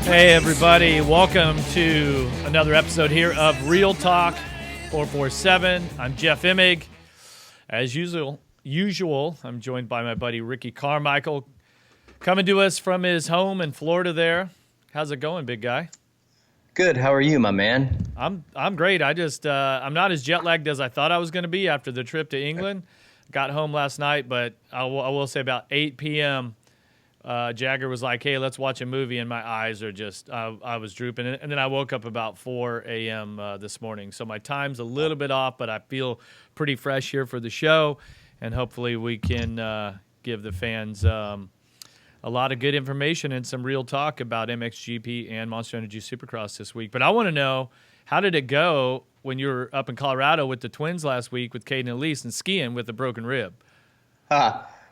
Hey everybody, welcome to another episode here of Real Talk 447. I'm Jeff Emig. As usual, I'm joined by my buddy Ricky Carmichael, coming to us from his home in Florida there. How's it going, big guy? Good. How are you, my man? I'm great. I'm not as jet lagged as I thought I was going to be after the trip to England. Got home last night, but I will say about 8 p.m., Jagger was like, hey, let's watch a movie, and my eyes are just, I was drooping. And then I woke up about 4 a.m. This morning. So my time's a little bit off, but I feel pretty fresh here for the show, and hopefully we can give the fans a lot of good information and some real talk about MXGP and Monster Energy Supercross this week. But I want to know, how did it go when you were up in Colorado with the twins last week with Caden and Elise and skiing with a broken rib?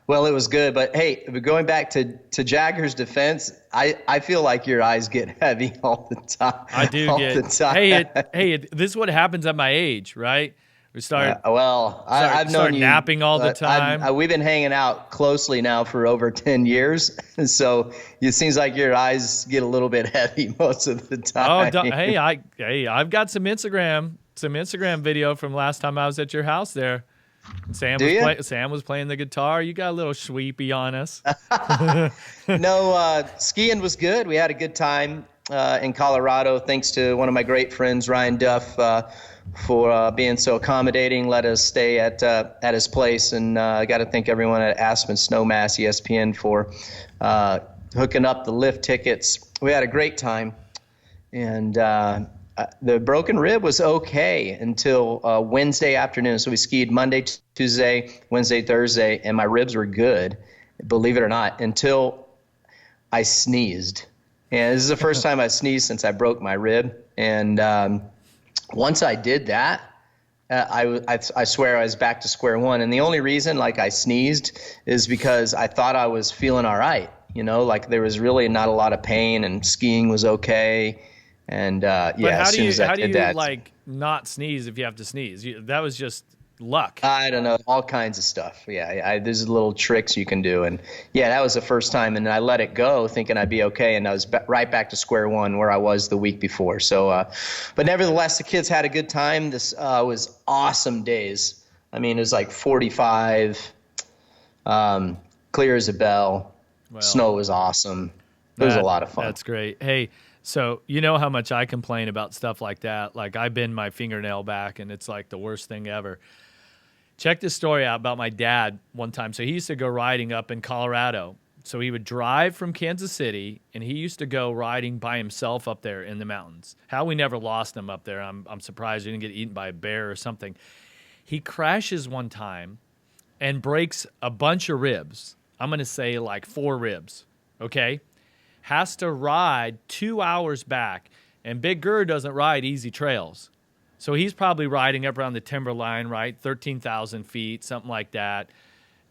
Well, it was good, but hey, going back to Jagger's defense, I feel like your eyes get heavy all the time. I do this is what happens at my age, right? We start. I've known you napping all the time. We've been hanging out closely now for over 10 years, so it seems like your eyes get a little bit heavy most of the time. I've got some Instagram video from last time I was at your house there. Sam was playing the guitar. You got a little sweepy on us. No, skiing was good. We had a good time in Colorado. Thanks to one of my great friends, Ryan Duff, for being so accommodating. Let us stay at his place. And I got to thank everyone at Aspen Snowmass ESPN for hooking up the lift tickets. We had a great time. And the broken rib was okay until Wednesday afternoon. So we skied Monday, Tuesday, Wednesday, Thursday, and my ribs were good, believe it or not, until I sneezed. And this is the first time I sneezed since I broke my rib. And once I did that, I swear I was back to square one. And the only reason I sneezed is because I thought I was feeling all right. There was really not a lot of pain and skiing was okay. And how do you not sneeze if you have to sneeze? That was just luck. I don't know, all kinds of stuff. Yeah, there's little tricks you can do, and yeah, that was the first time. And I let it go, thinking I'd be okay, and I was right back to square one where I was the week before. So, but nevertheless, the kids had a good time. This was awesome days. I mean, it was 45, clear as a bell. Well, snow was awesome. It was a lot of fun. That's great. Hey. So you know how much I complain about stuff like that. I bend my fingernail back, and it's the worst thing ever. Check this story out about my dad one time. So he used to go riding up in Colorado. So he would drive from Kansas City, and he used to go riding by himself up there in the mountains. How we never lost him up there. I'm surprised he didn't get eaten by a bear or something. He crashes one time and breaks a bunch of ribs. I'm going to say 4 ribs, okay? Has to ride 2 hours back, and Big Gurr doesn't ride easy trails. So he's probably riding up around the timberline, right? 13,000 feet, something like that.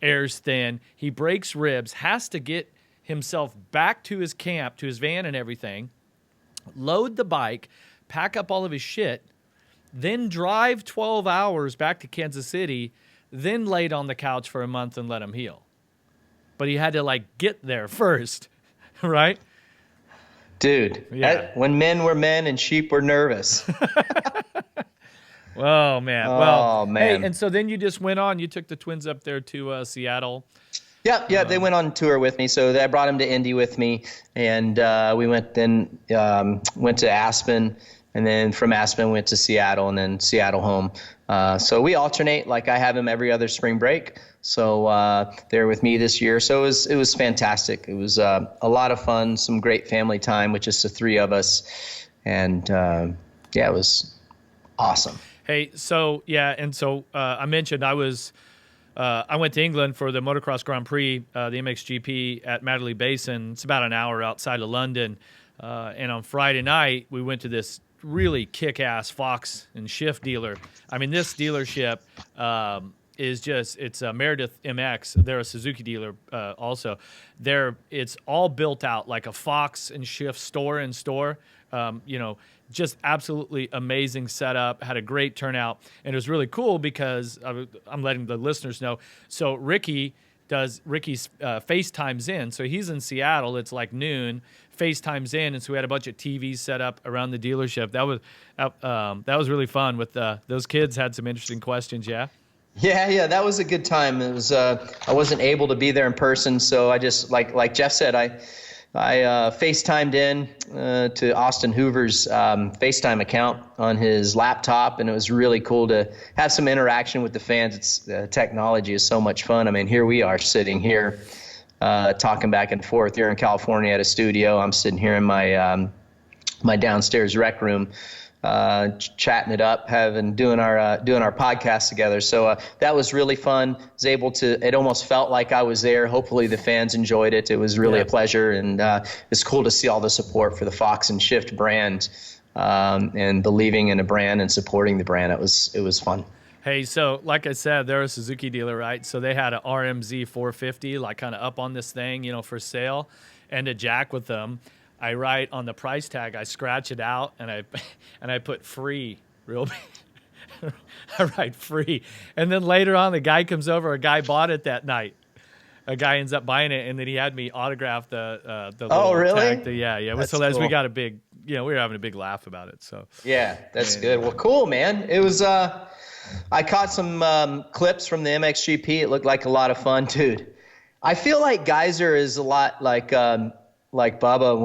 Air's thin. He breaks ribs, has to get himself back to his camp, to his van and everything, load the bike, pack up all of his shit, then drive 12 hours back to Kansas City, then laid on the couch for a month and let him heal. But he had to get there first. Right? Dude, yeah. When men were men and sheep were nervous. Oh, man. Oh, man. Hey, and so then you just went on. You took the twins up there to Seattle. Yeah, they went on tour with me. So I brought them to Indy with me, and we went to Aspen, and then from Aspen went to Seattle, and then Seattle home. So we alternate. I have them every other spring break. So they're with me this year. So it was fantastic. It was a lot of fun, some great family time with just the 3 of us. And, it was awesome. Hey, so, yeah, and so I mentioned I went to England for the Motocross Grand Prix, the MXGP at Madley Basin. It's about an hour outside of London. And on Friday night, we went to this really kick-ass Fox and Shift dealer. I mean, this dealership is just, it's Meredith MX. They're a Suzuki dealer also. It's all built out like a Fox and Shift store in store. Just absolutely amazing setup. Had a great turnout, and it was really cool because I'm letting the listeners know. So Ricky's FaceTime's in. So he's in Seattle. It's like noon. FaceTime's in, and so we had a bunch of TVs set up around the dealership. That was really fun. With those kids had some interesting questions. Yeah. Yeah, that was a good time. It was I wasn't able to be there in person, so I just like Jeff said, I FaceTimed in to Austin Hoover's FaceTime account on his laptop, and it was really cool to have some interaction with the fans. Technology is so much fun. I mean, here we are sitting here talking back and forth. You're in California at a studio. I'm sitting here in my my downstairs rec room. Chatting it up, doing our podcast together. So that was really fun. Was able to. It almost felt like I was there. Hopefully the fans enjoyed it. It was really a pleasure, and it's cool to see all the support for the Fox and Shift brand, and believing in a brand and supporting the brand. It was fun. Hey, so like I said, they're a Suzuki dealer, right? So they had an RMZ 450, like kind of up on this thing, for sale, and a jack with them. I write on the price tag, I scratch it out, and I put free, real big. I write free. And then later on, the guy comes over, a guy bought it that night. A guy ends up buying it, and then he had me autograph the oh, really? tag. Yeah. That's so cool. we got a big, we were having a big laugh about it. So yeah, that's good. Well, cool, man. It was, I caught some clips from the MXGP. It looked like a lot of fun, dude. I feel like Geyser is a lot like Bubba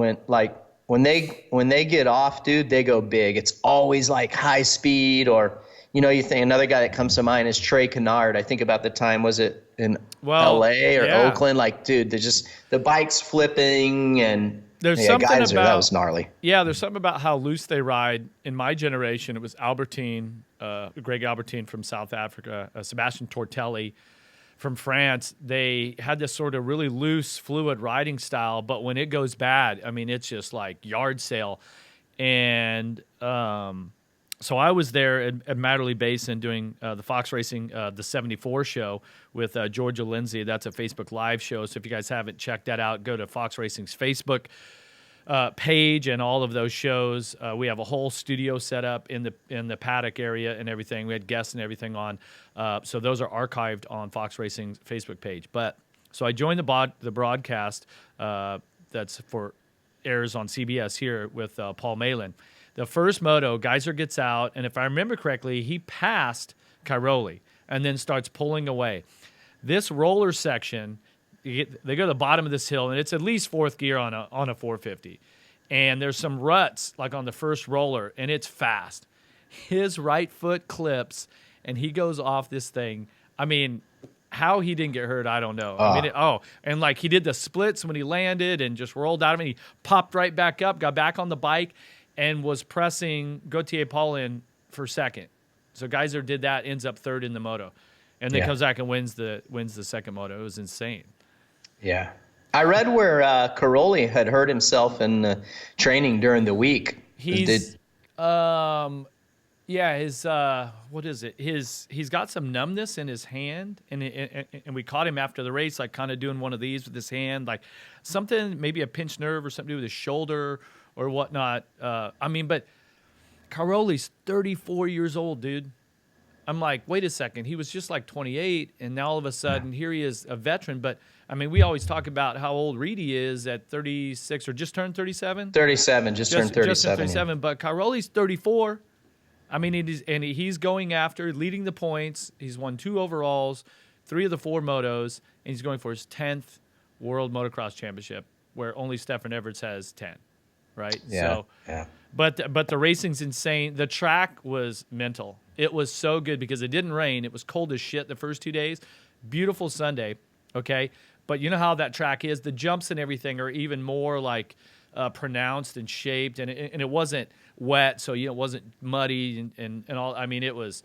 when they get off, dude, they go big. It's always like high speed, or you think another guy that comes to mind is Trey Kennard. I think about the time, was it in LA or Oakland? Like, dude, they're just the bikes flipping, and there's something Geyser, about that was gnarly. Yeah, there's something about how loose they ride. In my generation, it was Albertine, Greg Albertine from South Africa, Sebastian Tortelli from France. They had this sort of really loose, fluid riding style, but when it goes bad, I mean, it's just like yard sale. And so I was there at Matterley Basin doing the Fox Racing, the 74 show with Georgia Lindsay. That's a Facebook Live show. So if you guys haven't checked that out, go to Fox Racing's Facebook page and all of those shows. We have a whole studio set up in the paddock area and everything. We had guests and everything on. So those are archived on Fox Racing's Facebook page. But so I joined the broadcast that's for airs on CBS here with Paul Malin. The first moto, Geyser gets out, and if I remember correctly, he passed Cairoli and then starts pulling away. This roller section, they go to the bottom of this hill, and it's at least fourth gear on a 450. And there's some ruts like on the first roller, and it's fast. His right foot clips, and he goes off this thing. I mean, how he didn't get hurt, I don't know. And like he did the splits when he landed and just rolled out of it. He popped right back up, got back on the bike, and was pressing Gautier Paulin for second. So Geyser did that, ends up third in the moto, and then comes back and wins the second moto. It was insane. Yeah. I read where Cairoli had hurt himself in training during the week. His what is it? He's got some numbness in his hand, and we caught him after the race, like kind of doing one of these with his hand, like something, maybe a pinched nerve or something to do with his shoulder or whatnot. But Cairoli's 34 years old, dude. I'm like, wait a second. He was just like 28, and now all of a sudden here he is, a veteran. But, I mean, we always talk about how old Reedy is at 36 or just turned 37? 37, just turned 37. Just turned 37, yeah. But Cairoli's 34. I mean, he's going after, leading the points. He's won 2 overalls, 3 of the 4 motos, and he's going for his 10th World Motocross Championship, where only Stefan Everts has 10. Right? Yeah. So, yeah. But the racing's insane. The track was mental. It was so good because it didn't rain. It was cold as shit the first 2 days. Beautiful Sunday, okay? But you know how that track is. The jumps and everything are even more like pronounced and shaped, and it wasn't wet, so it wasn't muddy and all. I mean, it was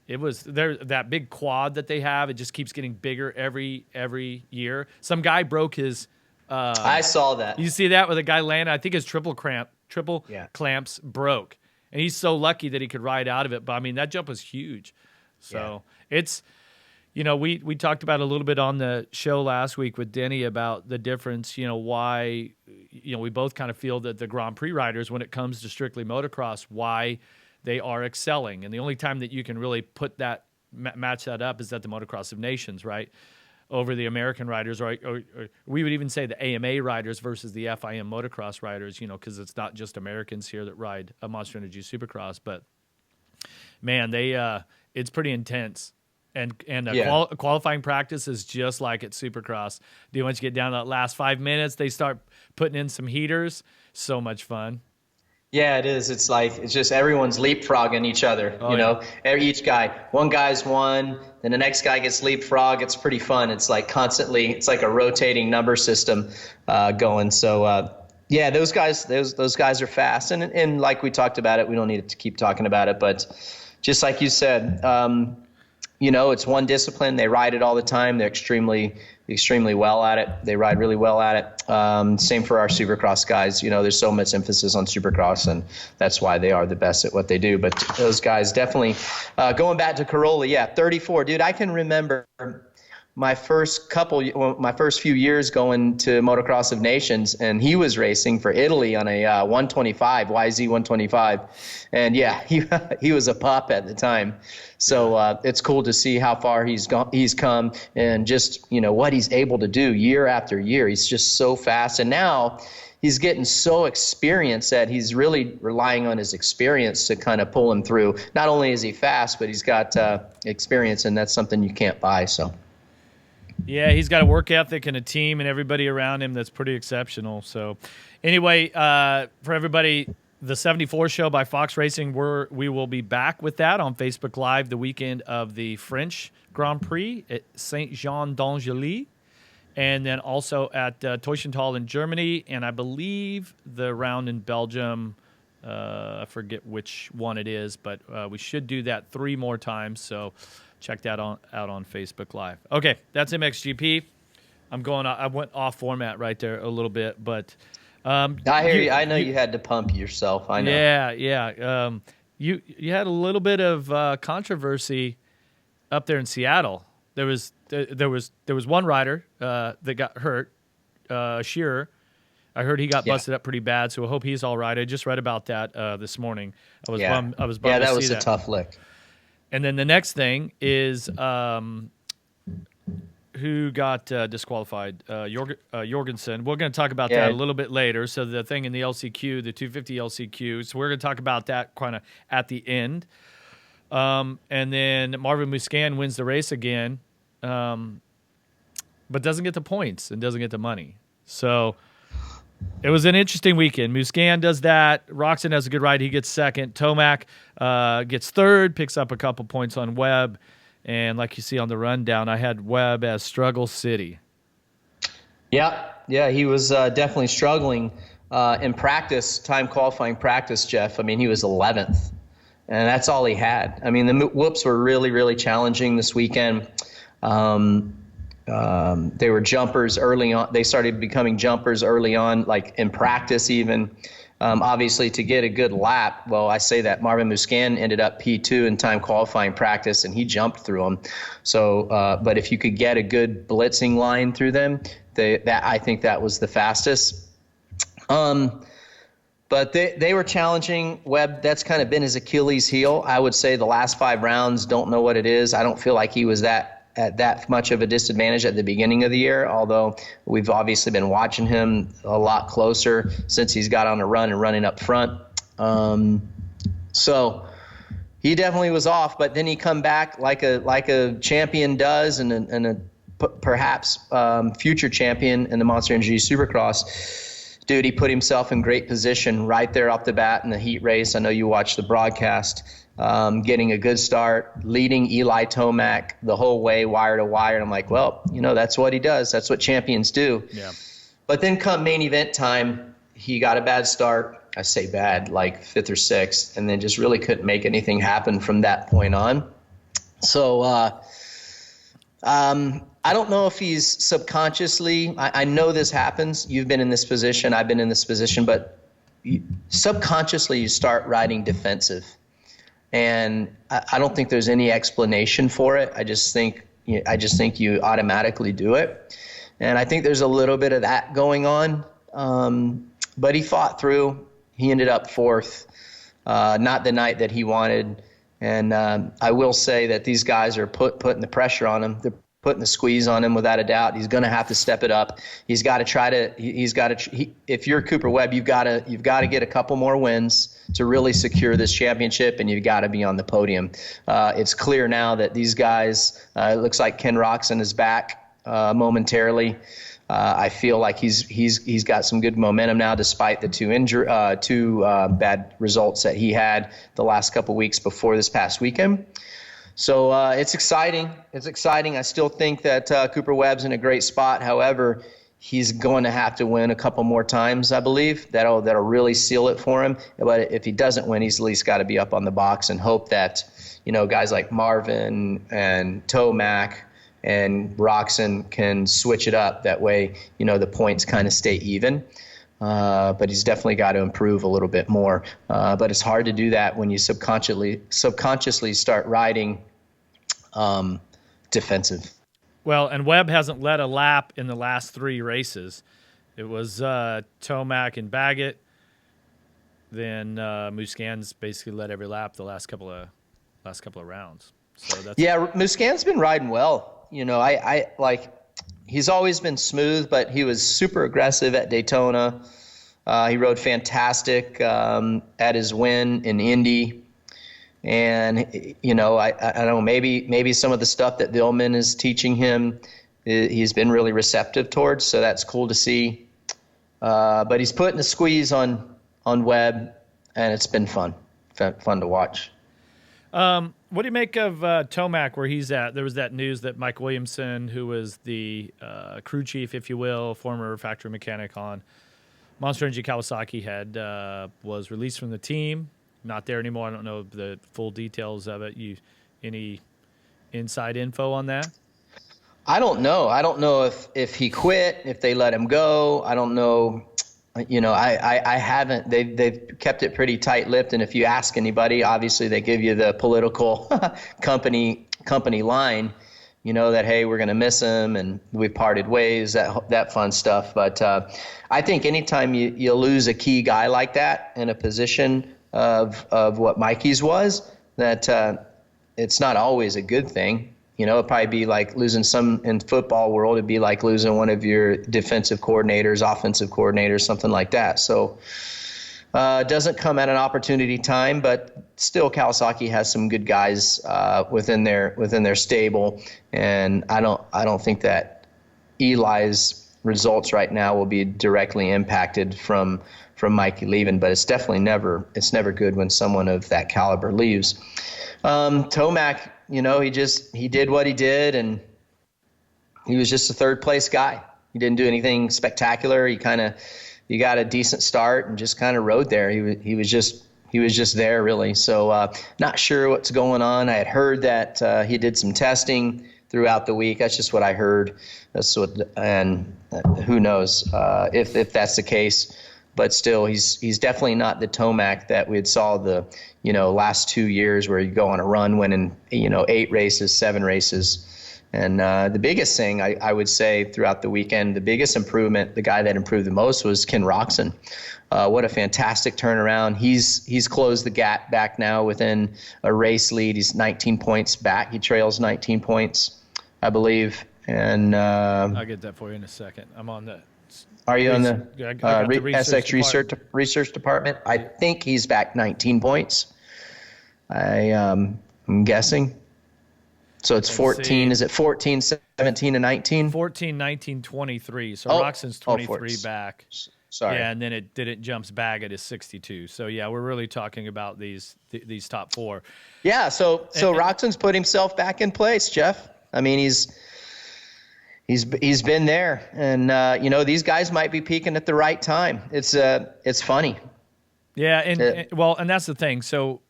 there, that big quad that they have. It just keeps getting bigger every year. Some guy broke his. I saw that. You see that with a guy landed? I think his triple clamps broke, and he's so lucky that he could ride out of it. But I mean, that jump was huge. So it's We talked about a little bit on the show last week with Denny about the difference, why, we both kind of feel that the Grand Prix riders, when it comes to strictly motocross, why they are excelling. And the only time that you can really put that, match that up is at the Motocross of Nations, right? Over the American riders, or we would even say the AMA riders versus the FIM motocross riders, because it's not just Americans here that ride a Monster Energy Supercross, but man, it's pretty intense. And qualifying practice is just like at Supercross. Once you get down to that last 5 minutes, they start putting in some heaters. So much fun. Yeah, it is. It's just everyone's leapfrogging each other. Each guy, one guy's won, then the next guy gets leapfrog. It's pretty fun. It's like constantly, it's like a rotating number system going. So those guys are fast. And like we talked about it, we don't need to keep talking about it, but just like you said, it's one discipline. They ride it all the time. They're extremely well at it. They ride really well at it. Same for our Supercross guys. There's so much emphasis on Supercross, and that's why they are the best at what they do. But those guys definitely, going back to Carolla, 34. Dude, I can remember my first few years going to Motocross of Nations, and he was racing for Italy on a 125, YZ 125. And he was a pup at the time. So it's cool to see how far he's come, and just, what he's able to do year after year. He's just so fast. And now he's getting so experienced that he's really relying on his experience to kind of pull him through. Not only is he fast, but he's got experience, and that's something you can't buy. So. Yeah, he's got a work ethic and a team and everybody around him that's pretty exceptional. So anyway, for everybody, the 74 show by Fox Racing, we will be back with that on Facebook Live the weekend of the French Grand Prix at Saint-Jean-d'Angely, and then also at Teutschenthal in Germany, and I believe the round in Belgium. I forget which one it is, but we should do that 3 more times, so check that out on Facebook Live. Okay, that's MXGP. I went off format right there a little bit, but I hear you. I know you had to pump yourself. I know. Yeah. You had a little bit of controversy up there in Seattle. There was one rider that got hurt, Shearer. I heard he got busted up pretty bad, so I hope he's all right. I just read about that this morning. I was bummed to see that. Yeah, that was a tough lick. And then the next thing is who got disqualified? Jorgensen. We're going to talk about that a little bit later. So the thing in the LCQ, the 250 LCQ. So we're going to talk about that kind of at the end. And then Marvin Musquin wins the race again, but doesn't get the points and doesn't get the money. So it was an interesting weekend. Musquin does that. Roxon has a good ride. He gets second. Tomac gets third, picks up a couple points on Webb. And like you see on the rundown, I had Webb as Struggle City. Yeah, he was definitely struggling in practice, time qualifying practice, Jeff. I mean, he was 11th, and that's all he had. I mean, the whoops were really, really challenging this weekend. They were jumpers early on. They started becoming jumpers early on, like in practice even. Obviously, to get a good lap, well, I say that Marvin Musquin ended up P2 in time qualifying practice, and he jumped through them. So, but if you could get a good blitzing line through them, I think that was the fastest. But they were challenging. Webb, that's kind of been his Achilles heel. I would say the last 5 rounds, don't know what it is. I don't feel like he was at that much of a disadvantage at the beginning of the year, although we've obviously been watching him a lot closer since he's got on a run and running up front. So he definitely was off, but then he come back like a champion does, and a perhaps future champion in the Monster Energy Supercross. Dude, he put himself in great position right there off the bat in the heat race. I know you watched the broadcast. Getting a good start, leading Eli Tomac the whole way, wire to wire. And I'm like, well, that's what he does. That's what champions do. Yeah. But then come main event time, he got a bad start. I say bad, like 5th or 6th, and then just really couldn't make anything happen from that point on. So I don't know if he's subconsciously, I know this happens. You've been in this position. I've been in this position. But subconsciously you start riding defensive. And I don't think there's any explanation for it. I just think I just think you automatically do it. And I think there's a little bit of that going on. But he fought through. He ended up fourth, not the night that he wanted. And I will say that these guys are putting the pressure on him. They're putting the squeeze on him without a doubt. He's going to have to step it up. He's got to try to. If you're Cooper Webb, you've got to get a couple more wins to really secure this championship, and you've got to be on the podium. It's clear now that these guys. It looks like Ken Roczen is back momentarily. I feel like he's got some good momentum now, despite the two bad results that he had the last couple weeks before this past weekend. So it's exciting. It's exciting. I still think that Cooper Webb's in a great spot. However, he's going to have to win a couple more times, I believe. That'll really seal it for him. But if he doesn't win, he's at least got to be up on the box and hope that guys like Marvin and Tomac and Roczen can switch it up. That way, the points kind of stay even. But he's definitely got to improve a little bit more. But it's hard to do that when you subconsciously start riding defensive. Well, and Webb hasn't led a lap in the last 3 races. It was Tomac and Baggett. Then Musquin's basically led every lap the last couple of rounds. So Musquin's been riding well. I like. He's always been smooth, but he was super aggressive at Daytona. He rode fantastic at his win in Indy. And, I don't know, maybe some of the stuff that Dillman is teaching him, he's been really receptive towards, so that's cool to see. But he's putting a squeeze on Webb, and it's been fun to watch. What do you make of Tomac, where he's at? There was that news that Mike Williamson, who was the crew chief, if you will, former factory mechanic on Monster Energy Kawasaki, was released from the team. Not there anymore. I don't know the full details of it. Any inside info on that? I don't know. I don't know if he quit, if they let him go. I don't know. I haven't. They've kept it pretty tight-lipped, and if you ask anybody, obviously they give you the political company line, that hey, we're going to miss him and we parted ways, that fun stuff. But I think anytime you lose a key guy like that in a position of what Mikey's was, that it's not always a good thing. It'd probably be like losing in football world. It'd be like losing one of your defensive coordinators, offensive coordinators, something like that. So it doesn't come at an opportunity time, but still Kawasaki has some good guys within their stable, and I don't think that Eli's results right now will be directly impacted from Mikey leaving, but it's definitely never good when someone of that caliber leaves. Tomac, he did what he did, and he was just a third place guy. He didn't do anything spectacular. He got a decent start and just kind of rode there. He was just there really. So not sure what's going on. I had heard that he did some testing throughout the week. That's just what I heard. And who knows if that's the case. But still, he's definitely not the Tomac that we had saw the last 2 years, where you go on a run winning 8 races, 7 races. And the biggest thing I would say throughout the weekend, the biggest improvement, the guy that improved the most was Ken Roczen. What a fantastic turnaround. He's closed the gap back now within a race lead. He's 19 points back. He trails 19 points, I believe. And I'll get that for you in a second. I'm on the. Are you on the SX research department? I think he's back 19 points. I'm guessing. So it's 14. Is it 14, 17, and 19? 14, 19, 23. So Roczen's 23 back. Sorry. Yeah, and then it jumps back at his 62. So yeah, we're really talking about these top 4. Yeah. So Roczen's put himself back in place, Jeff. I mean, He's been there, and these guys might be peaking at the right time. It's funny. Yeah, and that's the thing. So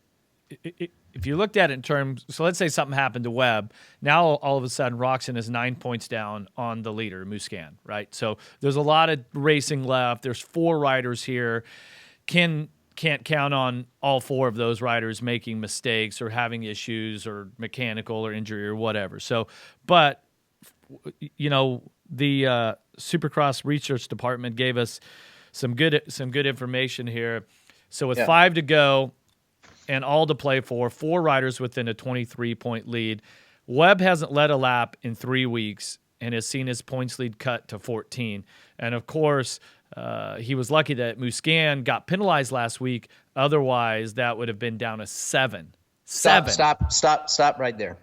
if you looked at it in terms, so let's say something happened to Webb. Now all of a sudden Roczen is 9 points down on the leader, Musquin, right? So there's a lot of racing left. There's 4 riders here. Can can't count on all 4 of those riders making mistakes or having issues or mechanical or injury or whatever. So, but the Supercross research department gave us some good information here. So with 5 to go and all to play for, 4 riders within a 23-point lead, Webb hasn't led a lap in 3 weeks and has seen his points lead cut to 14. And of course, he was lucky that Musquin got penalized last week. Otherwise, that would have been down to 7. Stop right there.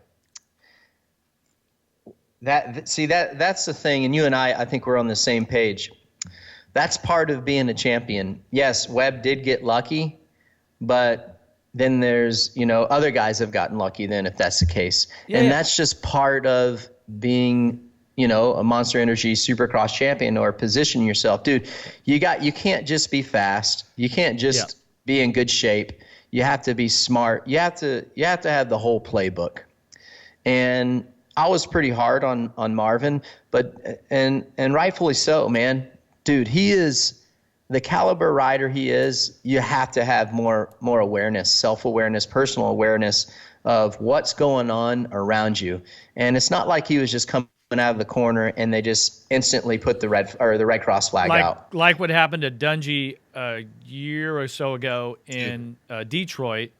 That's the thing, and you and I think we're on the same page. That's part of being a champion. Yes, Webb did get lucky, but then there's, other guys have gotten lucky then if that's the case. And that's just part of being, a Monster Energy Supercross champion or position yourself. Dude, you can't just be fast. You can't just be in good shape. You have to be smart. You have to have the whole playbook. And I was pretty hard on Marvin, but and rightfully so, man. Dude, he is the caliber rider he is. You have to have more awareness, self-awareness, personal awareness of what's going on around you. And it's not like he was just coming out of the corner and they just instantly put the Red Cross flag out. Like what happened to Dungey a year or so ago in Detroit.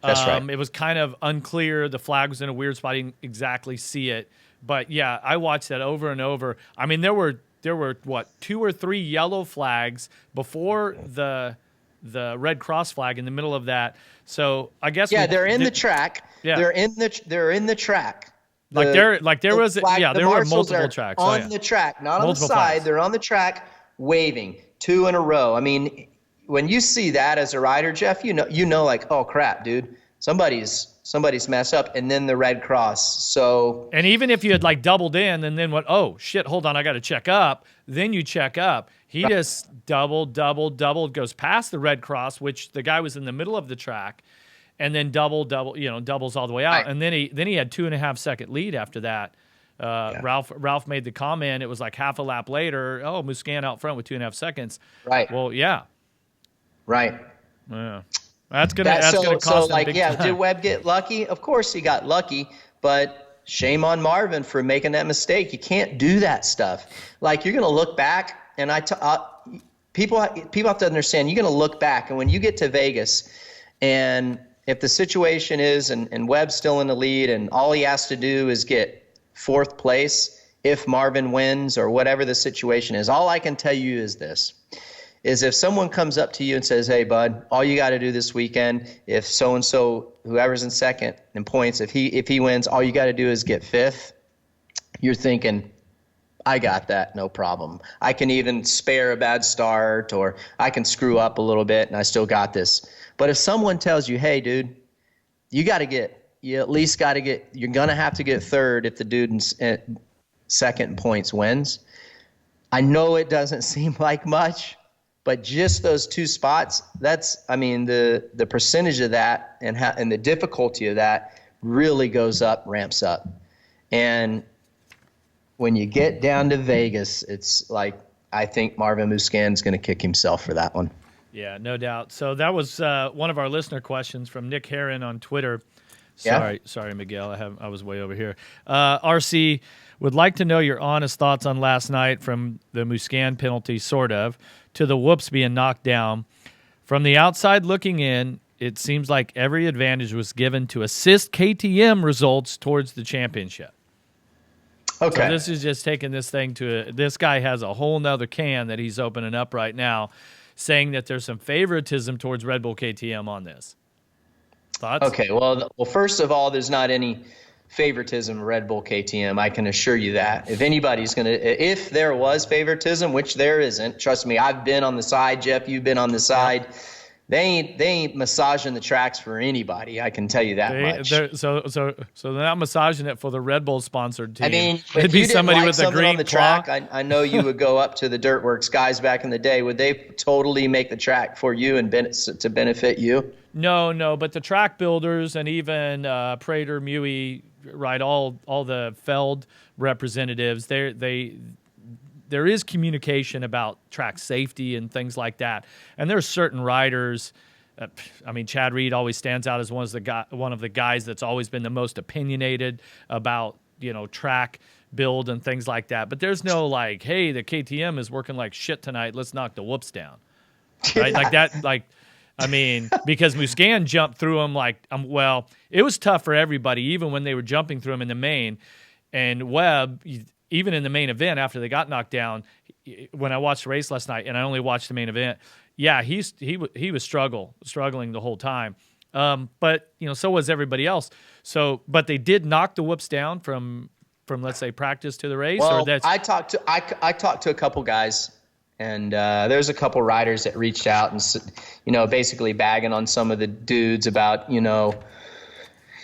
That's right. It was kind of unclear. The flag was in a weird spot. I didn't exactly see it. But, yeah, I watched that over and over. I mean, there were 2 or 3 yellow flags before the Red Cross flag in the middle of that. So I guess they're in the track. Yeah. They're in the track. There were multiple tracks on the track, not on the side. Flags. They're on the track waving 2 in a row. I mean, when you see that as a rider, Jeff, you know, like, oh crap, dude, somebody's messed up, and then the Red Cross. So, and even if you had like doubled in and then went, oh shit, hold on, I got to check up. Then you check up. He just doubled, goes past the Red Cross, which the guy was in the middle of the track, and then doubles all the way out. Right. And then he had 2.5 second lead after that. Ralph made the comment. It was like half a lap later. Oh, Musquin out front with 2.5 seconds. Right. Well, yeah. Right. Yeah. That's gonna cost him big time. Did Webb get lucky? Of course he got lucky, but shame on Marvin for making that mistake. You can't do that stuff. Like, you're gonna look back, and people have to understand. You're gonna look back, and when you get to Vegas, and if the situation is, and Webb's still in the lead, and all he has to do is get 4th place if Marvin wins or whatever the situation is, all I can tell you is this. Is if someone comes up to you and says, hey, bud, all you got to do this weekend, if so-and-so, whoever's in second in points, if he wins, all you got to do is get 5th, you're thinking, I got that, no problem. I can even spare a bad start, or I can screw up a little bit and I still got this. But if someone tells you, hey, dude, you at least got to get, you're going to have to get 3rd if the dude in second in points wins. I know it doesn't seem like much, but just those 2 spots, the percentage of that and the difficulty of that really goes up, ramps up. And when you get down to Vegas, it's like, I think Marvin Musquin's going to kick himself for that one. Yeah, no doubt. So that was one of our listener questions from Nick Herron on Twitter. Sorry, Miguel. I was way over here. RC would like to know your honest thoughts on last night, from the Musquin penalty, sort of, to the whoops being knocked down. From the outside looking in, it seems like every advantage was given to assist KTM results towards the championship. Okay. So this is just taking this thing this guy has a whole nother can that he's opening up right now, saying that there's some favoritism towards Red Bull KTM on this. Thoughts? Okay, well, first of all, there's not any favoritism Red Bull KTM. I can assure you that. If there was favoritism, which there isn't, trust me, I've been on the side, Jeff, you've been on the side. They ain't massaging the tracks for anybody. I can tell you that much. So they're not massaging it for the Red Bull sponsored team. I mean, it'd be somebody with a green on the track. I know you would go up to the Dirtworks guys back in the day. Would they totally make the track for you and to benefit you? No, but the track builders and even Prater, Mui, right, all the Feld representatives, there is communication about track safety and things like that. And there are certain riders I mean, Chad Reed always stands out as one of the guys that's always been the most opinionated about, track build and things like that. But there's no like, hey, the KTM is working like shit tonight. Let's knock the whoops down. Right? Like that, I mean, because Musquin jumped through him it was tough for everybody, even when they were jumping through him in the main. And Webb, even in the main event after they got knocked down, when I watched the race last night, and I only watched the main event, yeah, he was struggling the whole time. But so was everybody else. So, but they did knock the whoops down from let's say practice to the race. Well, I talked to a couple guys, and there's a couple riders that reached out and basically bagging on some of the dudes about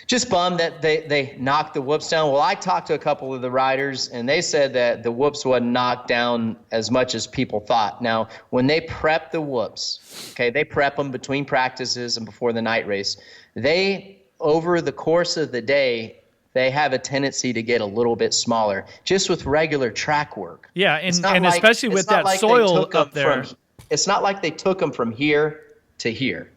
just bummed that they knocked the whoops down. Well, I talked to a couple of the riders, and they said that the whoops wasn't knocked down as much as people thought. Now, when they prep the whoops, they prep them between practices and before the night race. Over the course of the day, they have a tendency to get a little bit smaller, just with regular track work. Yeah, and especially with that soil up there. It's not like they took them from here to here.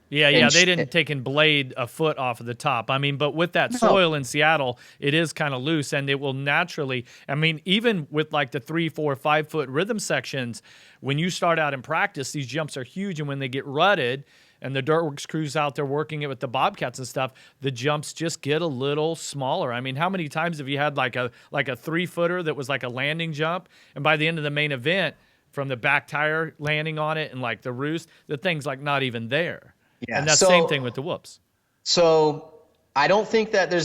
Yeah, they didn't take and blade a foot off of the top. I mean, but with that soil in Seattle, it is kind of loose, and it will naturally, I mean, even with like the 3, 4, 5 foot rhythm sections, when you start out in practice, these jumps are huge, and when they get rutted, and the Dirtworks crew's out there working it with the Bobcats and stuff, the jumps just get a little smaller. I mean, how many times have you had like a 3-footer that was like a landing jump, and by the end of the main event, from the back tire landing on it and like the roost, the thing's like not even there. Yeah, and that's the same thing with the whoops. So I don't think that to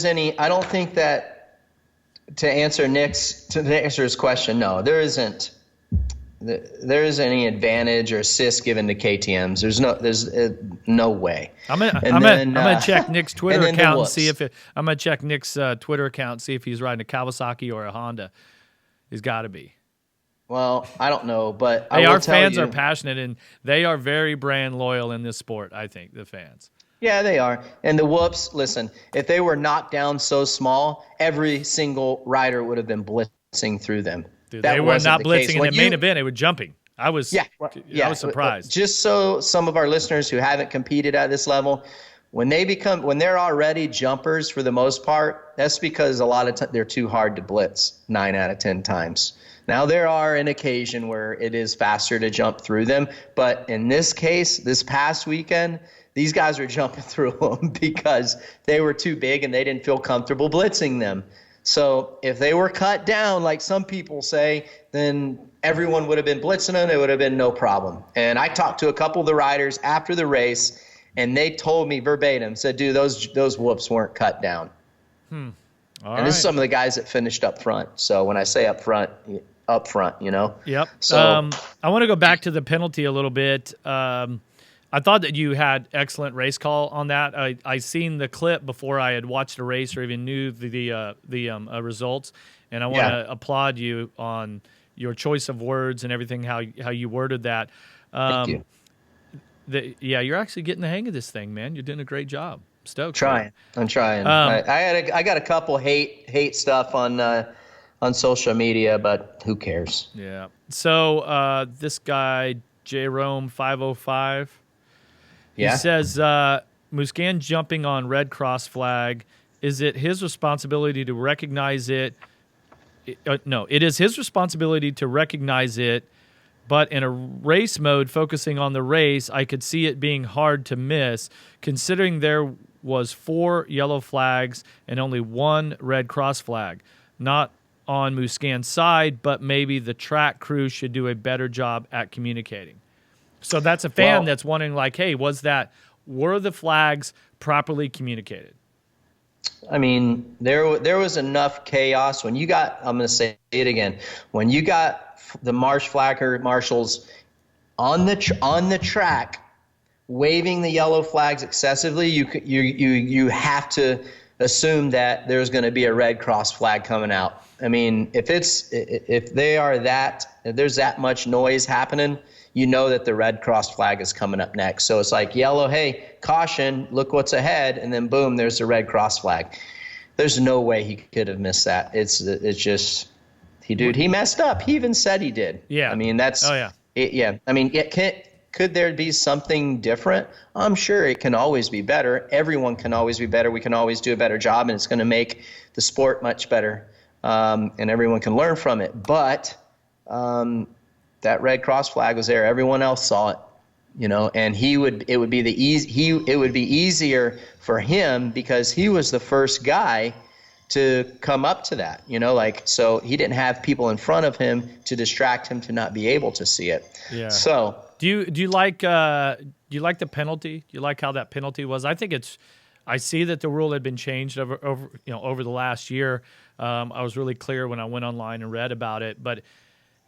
answer his question, no, there isn't any advantage or assist given to KTMs. There's no way. I'm gonna check Nick's Twitter account and see if I'm gonna check Nick's Twitter account and see if he's riding a Kawasaki or a Honda. He's got to be. Well, I don't know, but our fans are passionate, and they are very brand loyal in this sport, I think, the fans. Yeah, they are. And the whoops, listen, if they were knocked down so small, every single rider would have been blitzing through them. Dude, they were not blitzing in the main event. They were jumping. I was surprised. Just so some of our listeners who haven't competed at this level, when they're already jumpers for the most part, that's because a lot of they're too hard to blitz 9 out of 10 times. Now, there are an occasion where it is faster to jump through them, but in this case, this past weekend, these guys were jumping through them because they were too big and they didn't feel comfortable blitzing them. So if they were cut down, like some people say, then everyone would have been blitzing them. It would have been no problem. And I talked to a couple of the riders after the race, and they told me verbatim, said, dude, those whoops weren't cut down. All and this is some of the guys that finished up front. So when I say up front, Yep. So I want to go back to the penalty a little bit. I thought that you had excellent race call on that. I seen the clip before I had watched the race or even knew the results, and I want to applaud you on your choice of words and everything, how you worded that. Thank you. You're actually getting the hang of this thing, man. You're doing a great job. Stoked. I'm trying. I got a couple hate stuff on social media, but who cares? Yeah. So this guy, JRome505, he says, Musquin jumping on red cross flag, is it his responsibility to recognize it? No, it is his responsibility to recognize it, but in a race mode, focusing on the race, I could see it being hard to miss, considering there was 4 yellow flags and only 1 red cross flag. Not on Musquin's side, but maybe the track crew should do a better job at communicating. So that's a fan that's wondering, like, hey, were the flags properly communicated? I mean, there was enough chaos when you got, I'm going to say it again, when you got the marshals on the track waving the yellow flags excessively, you have to assume that there's going to be a red cross flag coming out. I mean, if there's that much noise happening, you know that the red cross flag is coming up next. So it's like yellow, hey, caution, look what's ahead, and then boom, there's the red cross flag. There's no way he could have missed that. It's just he messed up. He even said he did. Yeah. I mean, that's I mean, Could there be something different? I'm sure it can always be better. Everyone can always be better. We can always do a better job, and it's going to make the sport much better, and everyone can learn from it. But that red cross flag was there. Everyone else saw it, and it would be easier for him because he was the first guy to come up to that, so he didn't have people in front of him to distract him to not be able to see it. Yeah. So do you like the penalty? Do you like how that penalty was? I see that the rule had been changed over the last year. I was really clear when I went online and read about it, but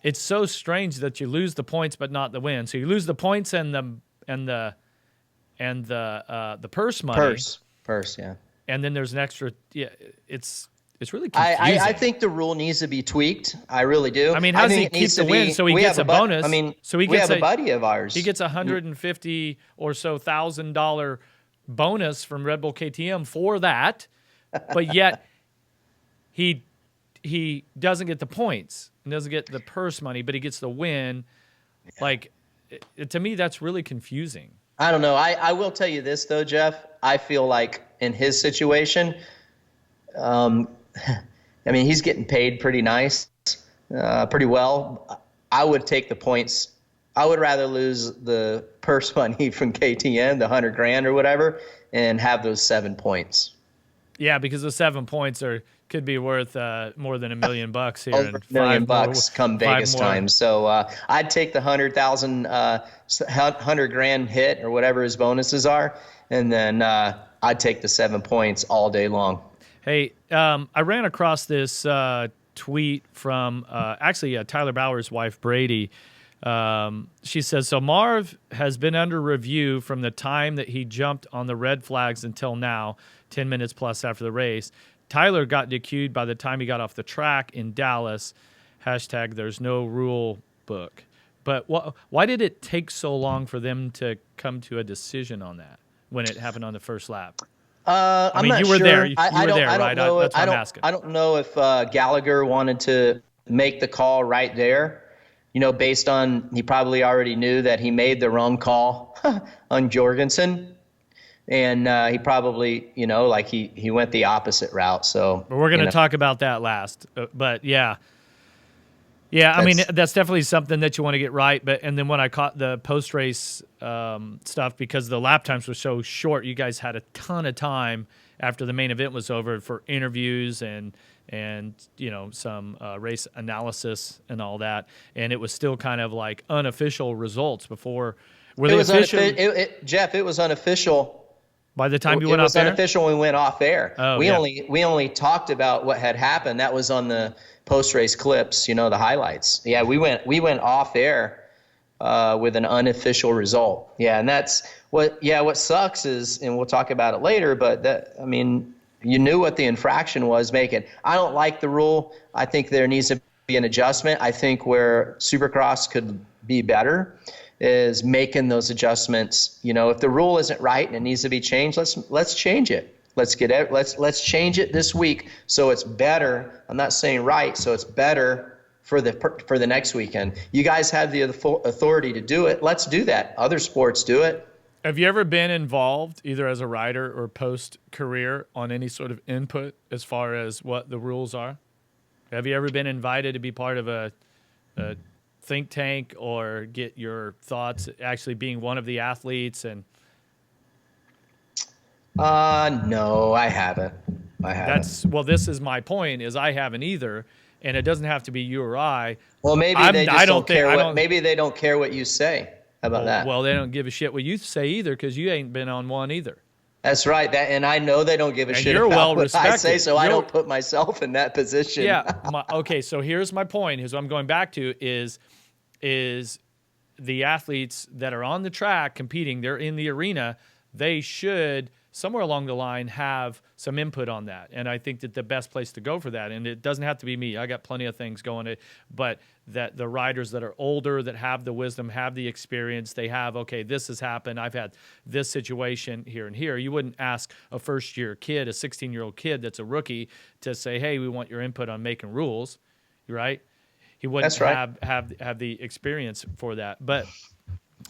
it's so strange that you lose the points but not the win. So you lose the points and the purse money. Purse, yeah. And then there's an extra. Yeah, it's really confusing. I think the rule needs to be tweaked. I really do. I mean, how does he keep the win? So he gets a bonus. So we have a buddy of ours. He gets $150 or so $1,000 bonus from Red Bull KTM for that, but yet he doesn't get the points and doesn't get the purse money, but he gets the win. Yeah. Like, to me, that's really confusing. I don't know. I will tell you this, though, Jeff. I feel like in his situation, he's getting paid pretty nice, pretty well. I would take the points. I would rather lose the purse money from KTM, the $100,000 or whatever, and have those 7 points. Yeah, because the 7 points could be worth more than $1 million here. Over $1 million come Vegas time. So I'd take the $100,000 hit or whatever his bonuses are, and then I'd take the 7 points all day long. Hey, I ran across this tweet from Tyler Bauer's wife, Brady. She says, so Marv has been under review from the time that he jumped on the red flags until now, 10 minutes plus after the race. Tyler got DQ'd by the time he got off the track in Dallas. # there's no rule book. But why did it take so long for them to come to a decision on that when it happened on the first lap? I'm not you were sure. there. You were there, right? That's what I'm asking. I don't know if Gallagher wanted to make the call right there. Based on he probably already knew that he made the wrong call on Jorgensen. And he probably, he went the opposite route. So we're going to talk about that last. But yeah. Yeah, that's definitely something that you want to get right. And then when I caught the post-race stuff, because the lap times were so short, you guys had a ton of time after the main event was over for interviews and some race analysis and all that. And it was still kind of like unofficial results before. Jeff, it was unofficial. By the time you went off air? It was unofficial when we went off air. Oh, we only talked about what had happened. That was on the post-race clips, the highlights. Yeah, we went off air with an unofficial result. Yeah, and that's what sucks is, and we'll talk about it later, but you knew what the infraction was making. I don't like the rule. I think there needs to be an adjustment. I think where Supercross could be better is making those adjustments. If the rule isn't right and it needs to be changed, let's change it. Let's change it this week so it's better. I'm not saying right, so it's better for the next weekend. You guys have the authority to do it. Let's do that. Other sports do it. Have you ever been involved, either as a rider or post-career, on any sort of input as far as what the rules are? Have you ever been invited to be part of a think tank or get your thoughts, actually being one of the athletes? And no, I haven't. This is my point, is I haven't either, and it doesn't have to be you or I. Well, maybe they don't care. Maybe they don't care what you say. How about that? Well, they don't give a shit what you say either, because you ain't been on one either. That's right. And I know they don't give a shit about what I say, so I don't put myself in that position. Yeah. Okay, so here's my point. Here's what I'm going back to is the athletes that are on the track competing, they're in the arena, they should somewhere along the line have some input on that. And I think that the best place to go for that, and it doesn't have to be me, I got plenty of things going, but that the riders that are older, that have the wisdom, have the experience, they have, okay, this has happened, I've had this situation here and here. You wouldn't ask a first-year kid, a 16-year-old kid that's a rookie, to say, hey, we want your input on making rules, right? He wouldn't have the experience for that. But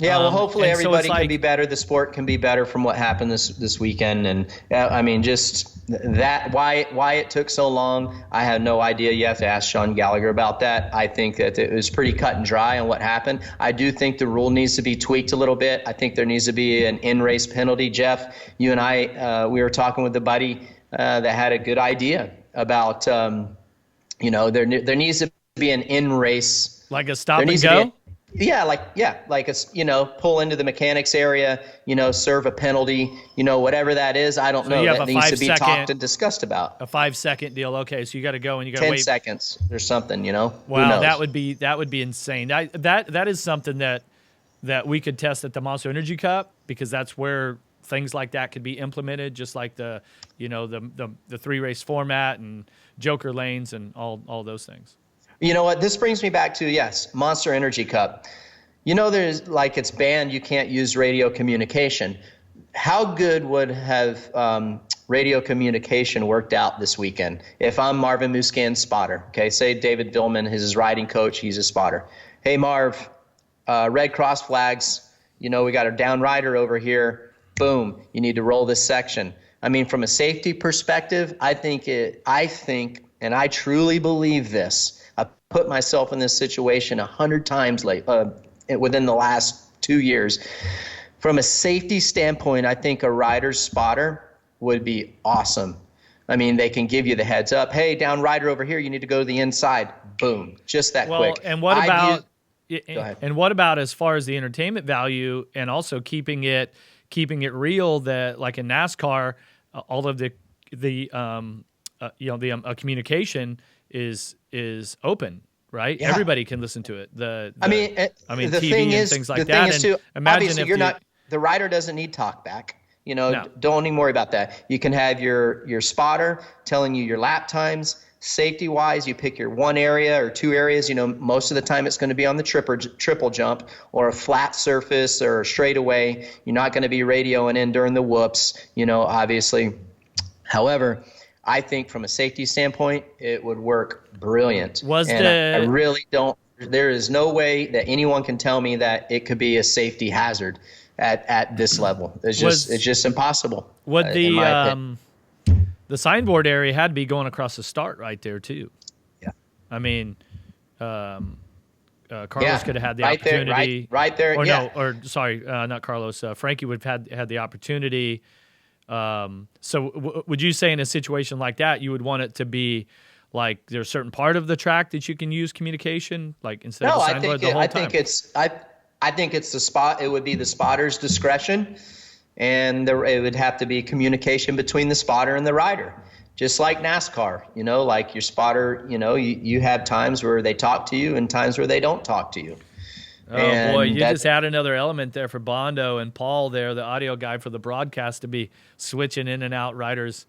Yeah, well, hopefully and so everybody it's can be better. The sport can be better from what happened this weekend. And I mean, just that why it took so long, I have no idea. You have to ask Sean Gallagher about that. I think that it was pretty cut and dry on what happened. I do think the rule needs to be tweaked a little bit. I think there needs to be an in-race penalty. Jeff, you and I, we were talking with a buddy that had a good idea about, there needs to be an in-race. Like a stop and go? Like a, pull into the mechanics area, serve a penalty, whatever that is. I don't know. That needs to be talked and discussed about. A 5-second deal. Okay, so you got to go and you got to wait 10 seconds or something. Wow, that would be insane. That is something that we could test at the Monster Energy Cup, because that's where things like that could be implemented, just like the 3-race format and Joker lanes and all those things. You know what? This brings me back to, yes, Monster Energy Cup. There's it's banned, you can't use radio communication. How good would have radio communication worked out this weekend if I'm Marvin Musquin's spotter? Okay, say David Billman is his riding coach, he's a spotter. Hey, Marv, red cross flags, we got a down rider over here. Boom, you need to roll this section. I mean, from a safety perspective, I think, and I truly believe this, I put myself in this situation 100 times within the last 2 years. From a safety standpoint, I think a rider's spotter would be awesome. I mean, they can give you the heads up. Hey, down rider over here, you need to go to the inside. Boom, just that quick. And what about and what about as far as the entertainment value and also keeping it real, that like in NASCAR, all of the communication is open, right? Yeah. Everybody can listen to it. The TV thing and things like that. And imagine if the rider doesn't need talk back. No. Don't even worry about that. You can have your spotter telling you your lap times. Safety wise, you pick your one area or two areas. Most of the time it's going to be on the triple jump or a flat surface or a straightaway. You're not going to be radioing in during the whoops, obviously. However, I think from a safety standpoint, it would work brilliant. I really don't. There is no way that anyone can tell me that it could be a safety hazard at this level. It's just impossible. Would the signboard area had to be going across the start right there too? Yeah. I mean, Carlos could have had the right opportunity. Right there. Or yeah. Not Carlos. Frankie would have had the opportunity. So would you say in a situation like that, you would want it to be like there's a certain part of the track that you can use communication, like instead of the signboard the whole time? I think it's the spot. It would be the spotter's discretion, and it would have to be communication between the spotter and the rider, just like NASCAR. Like your spotter. You have times where they talk to you and times where they don't talk to you. Oh, boy, you just add another element there for Bondo and Paul there, the audio guy for the broadcast, to be switching in and out riders'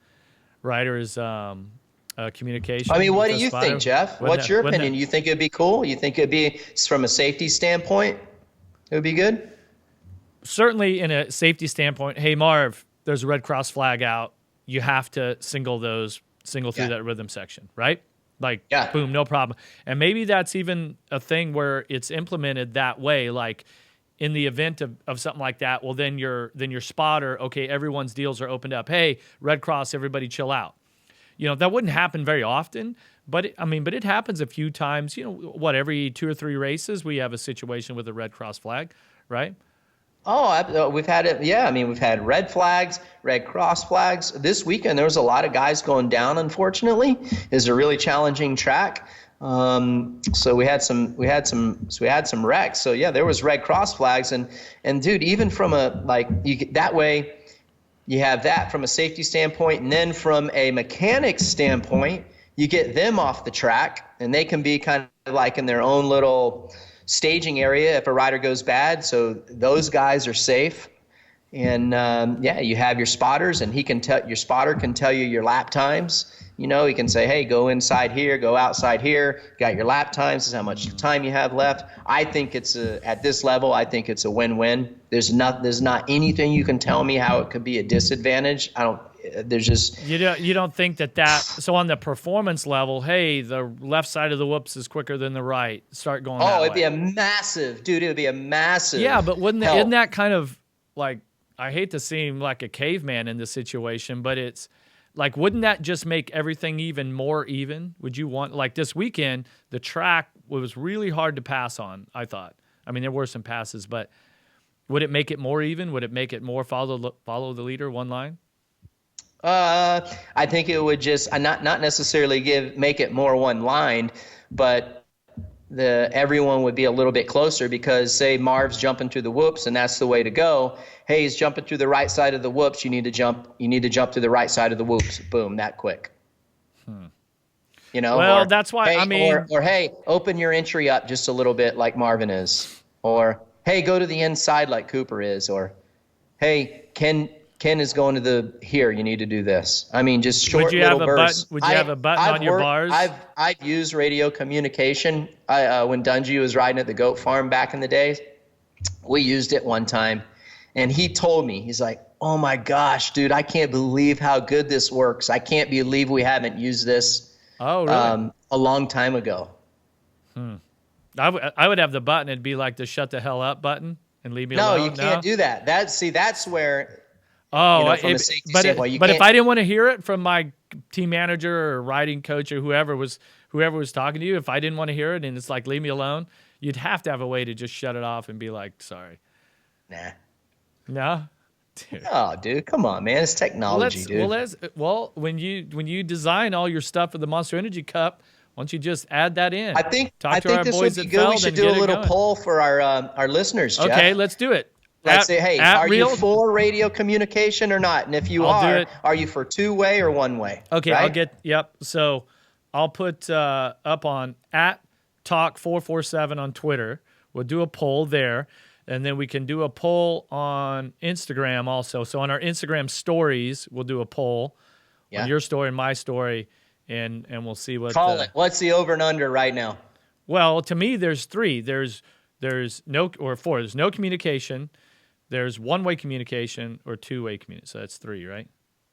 communication. I mean, what do you think, Jeff? What's your opinion? You think it would be cool? You think it would be, from a safety standpoint, it would be good? Certainly in a safety standpoint. Hey, Marv, there's a red cross flag out. You have to single through that rhythm section, right? Boom, no problem. And maybe that's even a thing where it's implemented that way. Like in the event of something like that, well, then your spotter, okay, everyone's deals are opened up. Hey, red cross, everybody chill out. That wouldn't happen very often, but it happens a few times. Every 2 or 3 races we have a situation with a red cross flag, right? Oh, we've had it. Yeah, we've had red flags, red cross flags. This weekend there was a lot of guys going down. Unfortunately, it's a really challenging track. So we had some wrecks. So yeah, there was red cross flags, and dude, even from that way, you have that from a safety standpoint, and then from a mechanics standpoint, you get them off the track, and they can be kind of like in their own little staging area if a rider goes bad, so those guys are safe. And you have your spotters, and your spotter can tell you your lap times. He can say, hey, go inside here, go outside here. Got your lap times. This is how much time you have left. I think at this level, I think it's a win-win. There's not anything you can tell me how it could be a disadvantage. there's just you don't think that so on the performance level, hey, the left side of the whoops is quicker than the right. Start going. Oh, it'd be a massive, dude. It would be a massive. Yeah, but isn't that kind of like, I hate to seem like a caveman in this situation, but it's like, wouldn't that just make everything even more even? Would you want, like this weekend, the track was really hard to pass on, I thought. I mean, there were some passes, but would it make it more even? Would it make it more follow the leader, one line? I think it would just not necessarily make it more one line, but everyone would be a little bit closer, because say Marv's jumping through the whoops and that's the way to go. Hey, he's jumping through the right side of the whoops. You need to jump to the right side of the whoops. Boom, that quick. You know. Well, that's why, hey, I mean, or hey, open your entry up just a little bit like Marvin is, or hey, go to the inside like Cooper is, or hey, Ken is going to here. You need to do this. I mean, just short little bursts. Would you have a button on your bars? I've used radio communication. When Dungy was riding at the goat farm back in the days, we used it one time, and he told me, he's like, "Oh my gosh, dude, I can't believe how good this works. I can't believe we haven't used this." Oh, really? A long time ago. I would have the button. It'd be like the shut the hell up button and leave me alone. No, you can't do that. That's where. Oh, from a safety but standpoint, if I didn't want to hear it from my team manager or riding coach or whoever was talking to you, if I didn't want to hear it and it's like, leave me alone, you'd have to have a way to just shut it off and be like, sorry. Nah. No? Dude. Oh, dude, come on, man. It's technology, dude. Well, when you design all your stuff for the Monster Energy Cup, why don't you just add that in? I think this would be good. We should do a little poll for our listeners, Jeff. Okay, let's do it. Let's say, hey, are you for radio communication or not? And if you are you for two-way or one-way? Okay, right? So I'll put up on @Talk447 on Twitter. We'll do a poll there, and then we can do a poll on Instagram also. So on our Instagram stories, we'll do a poll on your story and my story, and we'll see what. Call it. What's the over and under right now? Well, to me, there's 3. There's no, or 4. There's no communication. There's one-way communication or two-way communication. So that's 3, right?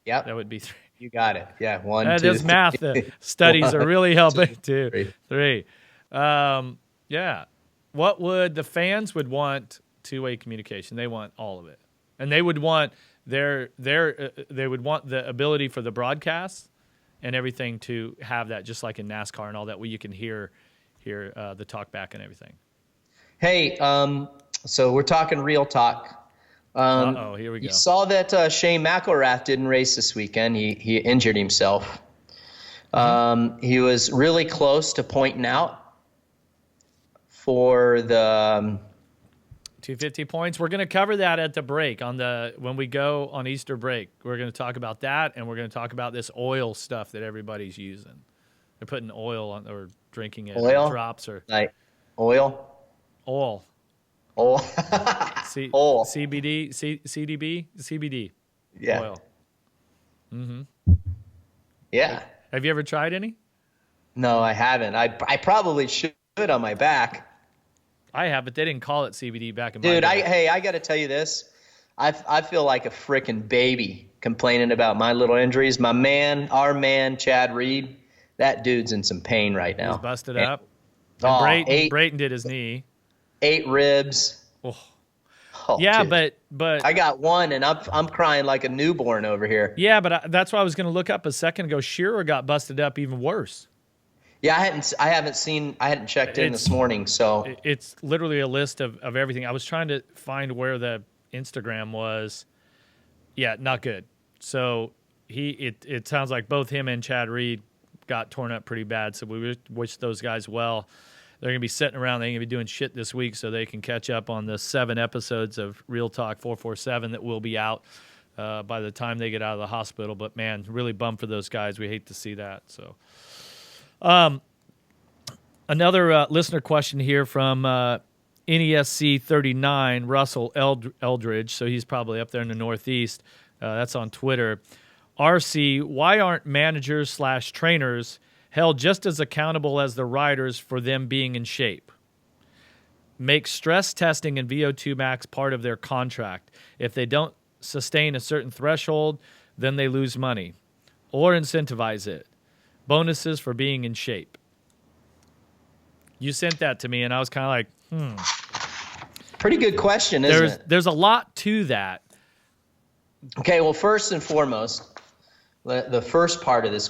Yep. That would be 3. You got it. Yeah, 1, 2. Those math studies are really helping too. 3. Yeah. What would the fans would want? Two-way communication. They want all of it, and they would want they would want the ability for the broadcasts and everything to have that, just like in NASCAR and all that, where you can hear the talk back and everything. Hey, so we're talking real talk. Here we go. You saw that Shane McElrath didn't race this weekend. He injured himself. He was really close to pointing out for the 250 points. We're going to cover that at the break when we go on Easter break. We're going to talk about that, and we're going to talk about this oil stuff that everybody's using. They're putting oil on or drinking it. Oil? Drops or like oil. Oil. Oil. Oil. CBD, CDB, CBD. Yeah. Oil. Yeah. Have you ever tried any? No, I haven't. I probably should on my back. I have, but they didn't call it CBD back in my day. Dude, I got to tell you this. I feel like a freaking baby complaining about my little injuries. Our man, Chad Reed, that dude's in some pain right now. He's busted up. And Brayton did his knee. 8 ribs. Oh, yeah, dude. but I got one, and I'm crying like a newborn over here. Yeah, but that's why I was going to look up a second ago. Shearer got busted up even worse. Yeah, I hadn't checked in this morning, so it's literally a list of everything. I was trying to find where the Instagram was. Yeah, not good. So it sounds like both him and Chad Reed got torn up pretty bad. So we wish those guys well. They're going to be sitting around. They're going to be doing shit this week so they can catch up on the 7 episodes of Real Talk 447 that will be out by the time they get out of the hospital. But, man, really bummed for those guys. We hate to see that. So, another listener question here from NESC 39, Russell Eldridge. So he's probably up there in the Northeast. That's on Twitter. RC, why aren't managers/trainers held just as accountable as the riders for them being in shape? Make stress testing and VO2 max part of their contract. If they don't sustain a certain threshold, then they lose money, or incentivize it. Bonuses for being in shape. You sent that to me, and I was kind of like, Pretty good question, isn't it? There's a lot to that. Okay, well, first and foremost, the first part of the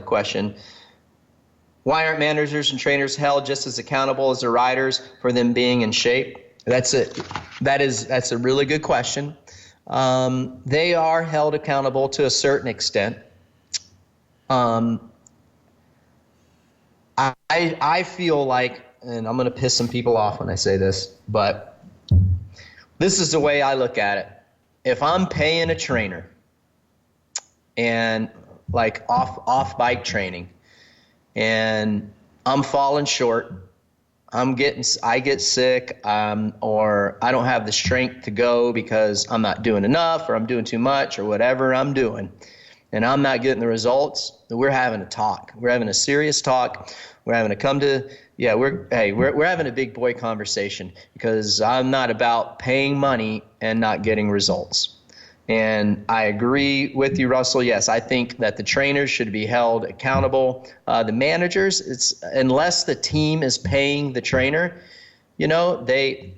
question, why aren't managers and trainers held just as accountable as the riders for them being in shape? That's a really good question. They are held accountable to a certain extent. I feel like, and I'm going to piss some people off when I say this, but this is the way I look at it. If I'm paying a trainer and like off bike training, and I'm falling short, I get sick, or I don't have the strength to go because I'm not doing enough, or I'm doing too much, or whatever I'm doing, and I'm not getting the results, then we're having a talk. We're having a serious talk. We're having to come to, we're having a big boy conversation, because I'm not about paying money and not getting results. And I agree with you, Russell. Yes, I think that the trainers should be held accountable. The managers, unless the team is paying the trainer, they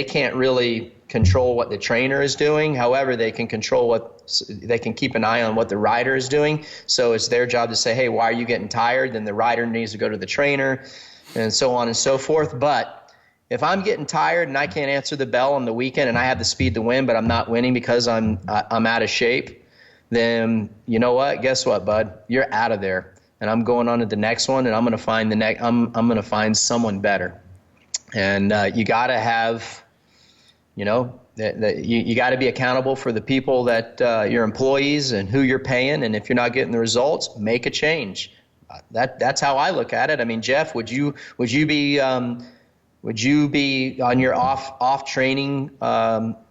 can't really control what the trainer is doing. However, they can keep an eye on what the rider is doing. So it's their job to say, hey, why are you getting tired? Then the rider needs to go to the trainer, and so on and so forth. But if I'm getting tired and I can't answer the bell on the weekend and I have the speed to win, but I'm not winning because I'm out of shape, then you know what? Guess what, bud? You're out of there, and I'm going on to the next one, and I'm going to find I'm going to find someone better. And you got to have, you got to be accountable for the people that your employees and who you're paying. And if you're not getting the results, make a change. That's how I look at it. I mean, Jeff, would you be on your off training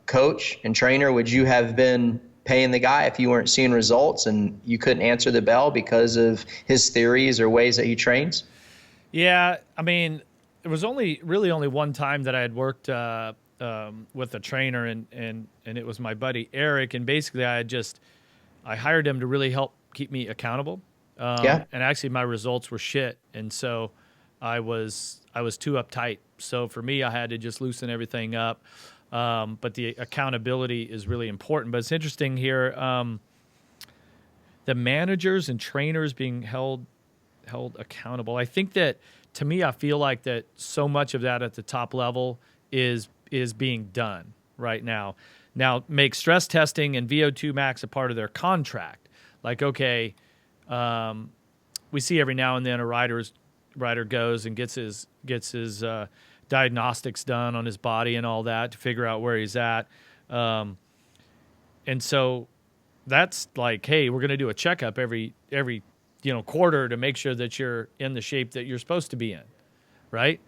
coach and trainer? Would you have been paying the guy if you weren't seeing results and you couldn't answer the bell because of his theories or ways that he trains? Yeah, I mean, there was only one time that I had worked with a trainer, and it was my buddy Eric, and basically I hired him to really help keep me accountable. And actually my results were shit, and so I was too uptight. So for me, I had to just loosen everything up. But the accountability is really important. But it's interesting here, the managers and trainers being held accountable. I think that, to me, I feel like that so much of that at the top level is being done right now. Now, make stress testing and VO2 max a part of their contract. Like, okay, we see every now and then a rider goes and gets his diagnostics done on his body and all that to figure out where he's at. And so that's like, hey, we're going to do a checkup every quarter to make sure that you're in the shape that you're supposed to be in, right?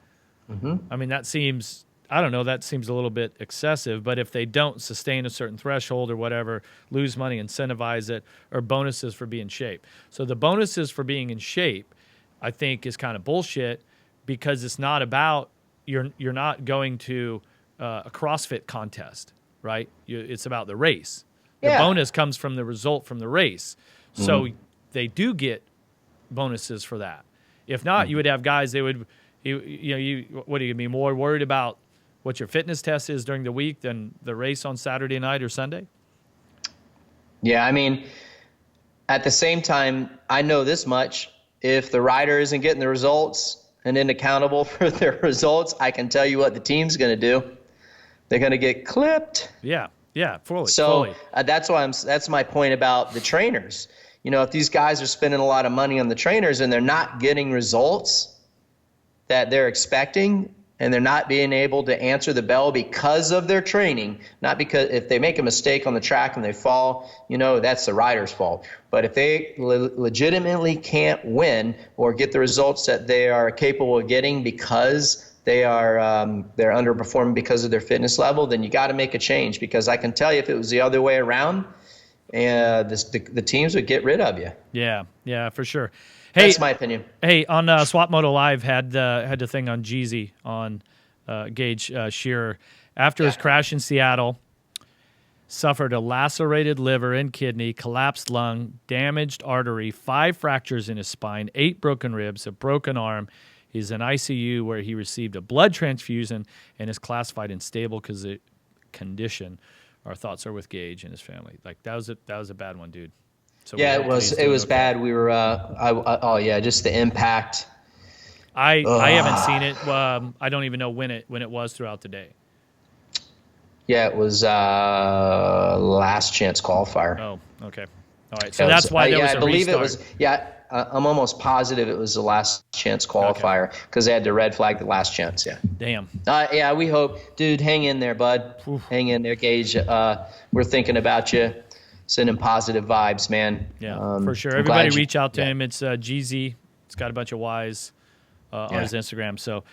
Mm-hmm. I mean, that seems a little bit excessive, but if they don't sustain a certain threshold or whatever, lose money, incentivize it, or bonuses for being in shape. So the bonuses for being in shape, I think, is kind of bullshit, because it's not about, you're not going to a CrossFit contest, right? It's about the race. The bonus comes from the result from the race. Mm-hmm. So they do get bonuses for that. If not, you would have guys, what are you going to be more worried about what your fitness test is during the week than the race on Saturday night or Sunday? Yeah, I mean, at the same time, I know this much. If the rider isn't getting the results and isn't accountable for their results, I can tell you what the team's going to do. They're going to get clipped. Yeah, fully. So that's my point about the trainers. If these guys are spending a lot of money on the trainers and they're not getting results that they're expecting, and they're not being able to answer the bell because of their training, not because if they make a mistake on the track and they fall, that's the rider's fault. But if they legitimately can't win or get the results that they are capable of getting because they're underperforming because of their fitness level, then you got to make a change, because I can tell you, if it was the other way around, the teams would get rid of you. Yeah, for sure. Hey, that's my opinion. Hey, on Swap Moto Live had the thing on Jeezy on Gage Shearer after his crash in Seattle. suffered a lacerated liver and kidney, collapsed lung, damaged artery, 5 fractures in his spine, 8 broken ribs, a broken arm. He's in ICU where he received a blood transfusion and is classified in stable condition. Our thoughts are with Gage and his family. Like that was a bad one, dude. So yeah, it was bad. We were oh yeah, just the impact. I haven't seen it. I don't even know when it was throughout the day. Yeah, it was last chance qualifier. Oh, okay. All right. So that's why there was a believe restart. It was. Yeah, I'm almost positive it was the last chance qualifier because they had to red flag the last chance. Yeah. Damn. Yeah, we hope, dude. Hang in there, bud. Oof. Hang in there, Gage. We're thinking about you. Sending positive vibes, man. Yeah, for sure. Everybody reach out to him. It's GZ. It's got a bunch of Y's on his Instagram. So,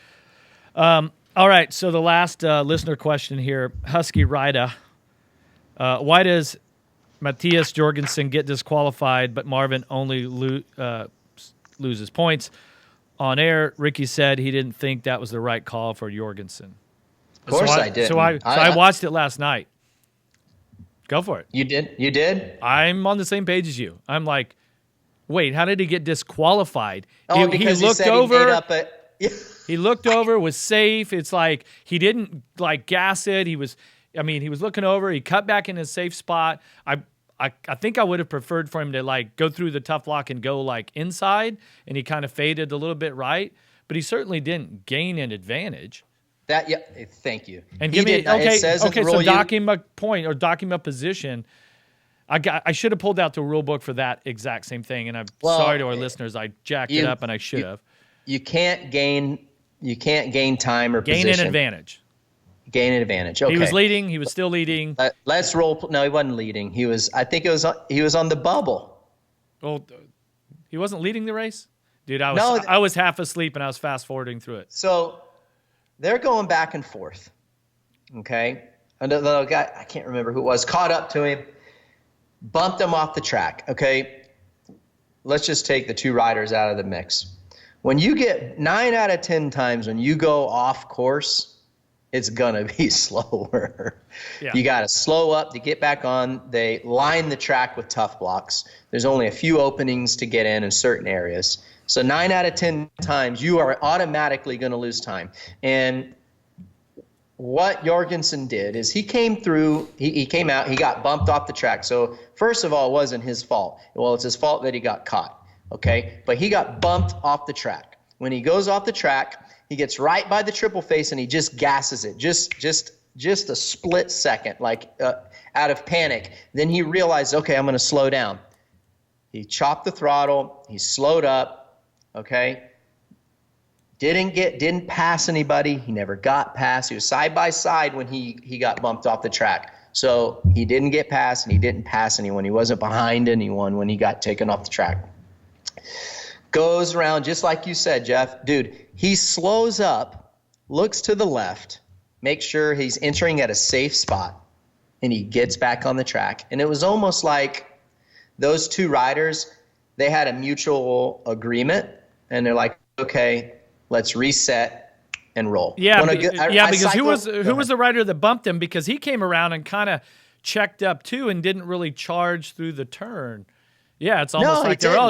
all right. So the last listener question here, Husky Rida. Why does Matthias Jorgensen get disqualified, but Marvin only loses points? On air, Ricky said he didn't think that was the right call for Jorgensen. Of course I did. So I watched it last night. Go for it. You did? You did? I'm on the same page as you. I'm like, wait, how did he get disqualified? Oh, because he looked said over. He made up He looked over, was safe. It's like he didn't like gas it. He was looking over. He cut back in his safe spot. I think I would have preferred for him to like go through the tough lock and go like inside, and he kind of faded a little bit right. But he certainly didn't gain an advantage. Thank you. And give me so dock him a point or dock him a position. I should have pulled out the rule book for that exact same thing, and I'm sorry to our listeners. I jacked it up, and I should have. You can't gain time or gain position. An advantage. Gain an advantage. Okay. He was leading. He was still leading. Let's roll. No, he wasn't leading. He was. I think he was on the bubble. Well, he wasn't leading the race, dude. I was half asleep and I was fast forwarding through it. So they're going back and forth. Okay, and the guy, I can't remember who it was, caught up to him, bumped him off the track. Okay, let's just take the 2 riders out of the mix. When you get 9 out of 10 times when you go off course, it's gonna be slower. Yeah. You got to slow up to get back on. They line the track with tough blocks. There's only a few openings to get in certain areas. So 9 out of 10 times, you are automatically going to lose time. And what Jorgensen did is he came through, he came out, he got bumped off the track. So first of all, it wasn't his fault. Well, it's his fault that he got caught, okay? But he got bumped off the track. When he goes off the track, he gets right by the triple face and he just gasses it, just a split second, like out of panic. Then he realized, okay, I'm going to slow down. He chopped the throttle, he slowed up. Okay, didn't pass anybody. He never got past. He was side by side when he got bumped off the track. So he didn't get past and he didn't pass anyone. He wasn't behind anyone when he got taken off the track. Goes around just like you said, Jeff. Dude, he slows up, looks to the left, makes sure he's entering at a safe spot, and he gets back on the track. And it was almost like those 2 riders, they had a mutual agreement. And they're like, okay, let's reset and roll. Yeah, because who was the rider that bumped him? Because he came around and kind of checked up too and didn't really charge through the turn. Yeah, it's almost like they're, oh,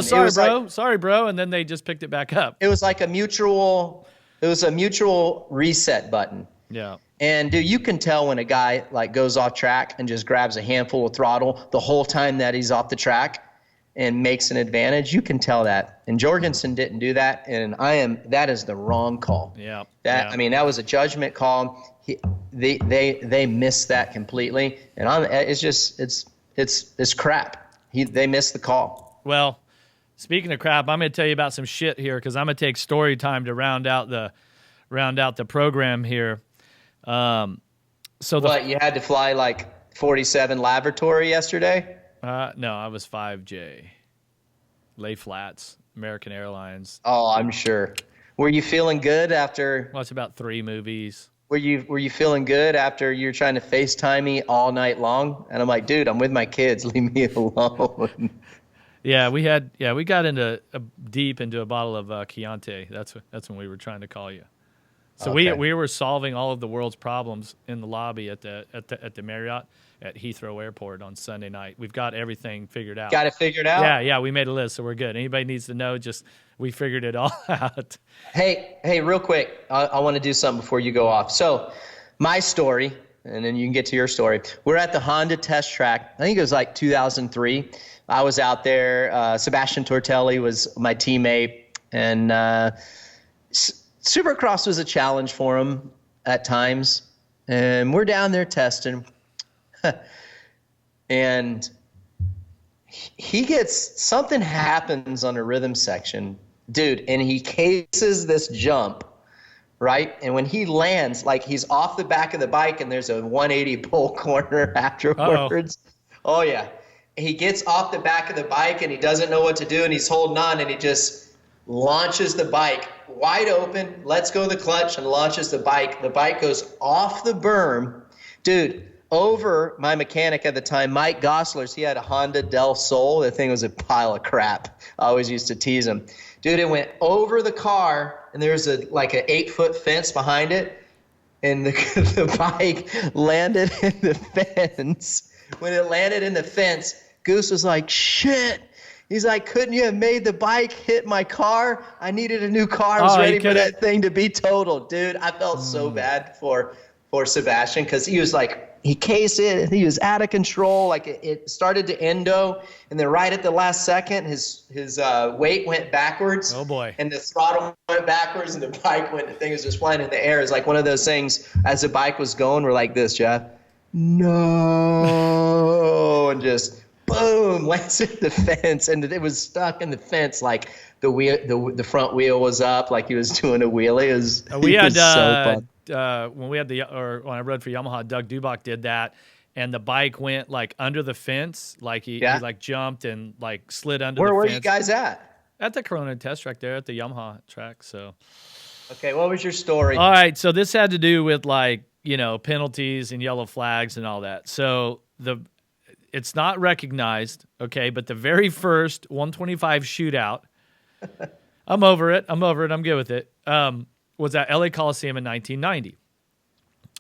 sorry, bro, and then they just picked it back up. It was like a mutual reset button. Yeah. And dude, you can tell when a guy like goes off track and just grabs a handful of throttle the whole time that he's off the track and makes an advantage. You can tell that. And Jorgensen didn't do that, and that is the wrong call. Yeah. I mean, that was a judgment call. They missed that completely, and it's crap. They missed the call. Well, speaking of crap, I'm going to tell you about some shit here because I'm going to take story time to round out the program here. You had to fly like 47 Laboratory yesterday? No, I was 5J. Lay flats, American Airlines. Oh, I'm sure. Were you feeling good after? Watched about 3 movies. Were you feeling good after you were trying to FaceTime me all night long? And I'm like, dude, I'm with my kids. Leave me alone. Yeah, we got deep into a bottle of Chianti. That's when we were trying to call you. So Okay. we were solving all of the world's problems in the lobby at the Marriott at Heathrow Airport on Sunday night. We've got everything figured out. Got it figured out? Yeah, we made a list, so we're good. Anybody needs to know, just we figured it all out. Hey, real quick, I want to do something before you go off. So my story, and then you can get to your story. We're at the Honda test track. I think it was like 2003. I was out there. Sebastian Tortelli was my teammate, and Supercross was a challenge for him at times. And we're down there testing. And he gets, something happens on a rhythm section, dude, and he cases this jump, right? And when he lands, like he's off the back of the bike and there's a 180 pull corner afterwards. Uh-oh. Oh, yeah. He gets off the back of the bike and he doesn't know what to do and he's holding on and he just launches the bike wide open, lets go of the clutch and launches the bike. The bike goes off the berm. Dude, over my mechanic at the time, Mike Gosler's, he had a Honda Del Sol. The thing was a pile of crap. I always used to tease him. Dude, it went over the car, and there's like an 8-foot fence behind it, and the bike landed in the fence. When it landed in the fence, Goose was like, shit. He's like, couldn't you have made the bike hit my car? I needed a new car. I was ready for that thing to be totaled. Dude, I felt so bad for Sebastian because he was like, he cased it. He was out of control. Like it started to endo, and then right at the last second, his weight went backwards. Oh boy! And the throttle went backwards, and the bike went. The thing was just flying in the air. It's like one of those things. As the bike was going, we're like this, Jeff. No, and just boom, lands in the fence, and it was stuck in the fence. Like the front wheel was up, like he was doing a wheelie. It was, we had so fun. When when I rode for Yamaha, Doug Dubach did that, and the bike went like under the fence, like he like jumped and like slid under the fence. Where were you guys at? At the Corona test track there at the Yamaha track. So, okay, what was your story? All right, so this had to do with like penalties and yellow flags and all that. So it's not recognized, okay, but the very first 125 shootout, I'm over it. I'm good with it. Was at LA Coliseum in 1990.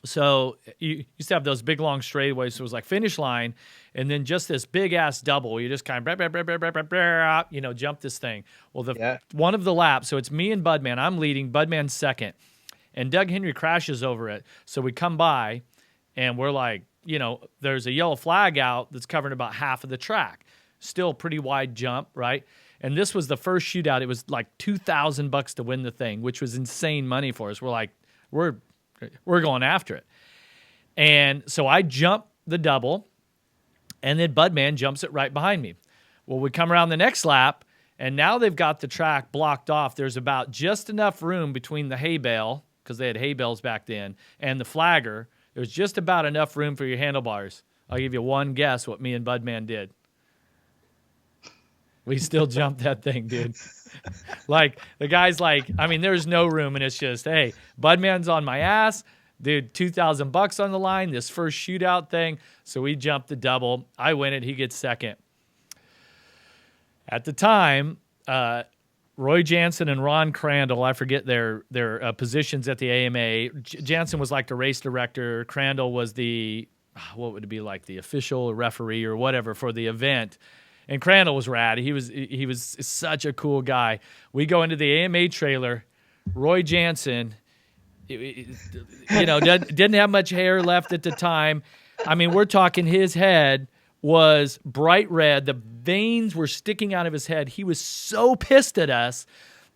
So you used to have those big long straightaways. So it was like finish line, and then just this big ass double. You just kind of jump this thing. Well, one of the laps. So it's me and Budman. I'm leading. Budman's second, and Doug Henry crashes over it. So we come by, and we're like, there's a yellow flag out that's covering about half of the track. Still pretty wide jump, right? And this was the first shootout. It was like $2,000 to win the thing, which was insane money for us. We're like, we're going after it. And so I jump the double, and then Budman jumps it right behind me. Well, we come around the next lap, and now they've got the track blocked off. There's about just enough room between the hay bale, because they had hay bales back then, and the flagger. There's just about enough room for your handlebars. I'll give you one guess what me and Budman did. We still jumped that thing, dude. Like, the guy's like, I mean, there's no room, and it's just, hey, Budman's on my ass. Dude, $2,000 on the line, this first shootout thing. So we jumped the double. I win it. He gets second. At the time, Roy Jansen and Ron Crandall, I forget their positions at the AMA. Jansen was like the race director. Crandall was the, what would it be like, the official referee or whatever for the event. And Crandall was rad. He was such a cool guy. We go into the AMA trailer. Roy Jansen, didn't have much hair left at the time. I mean, we're talking his head was bright red. The veins were sticking out of his head. He was so pissed at us.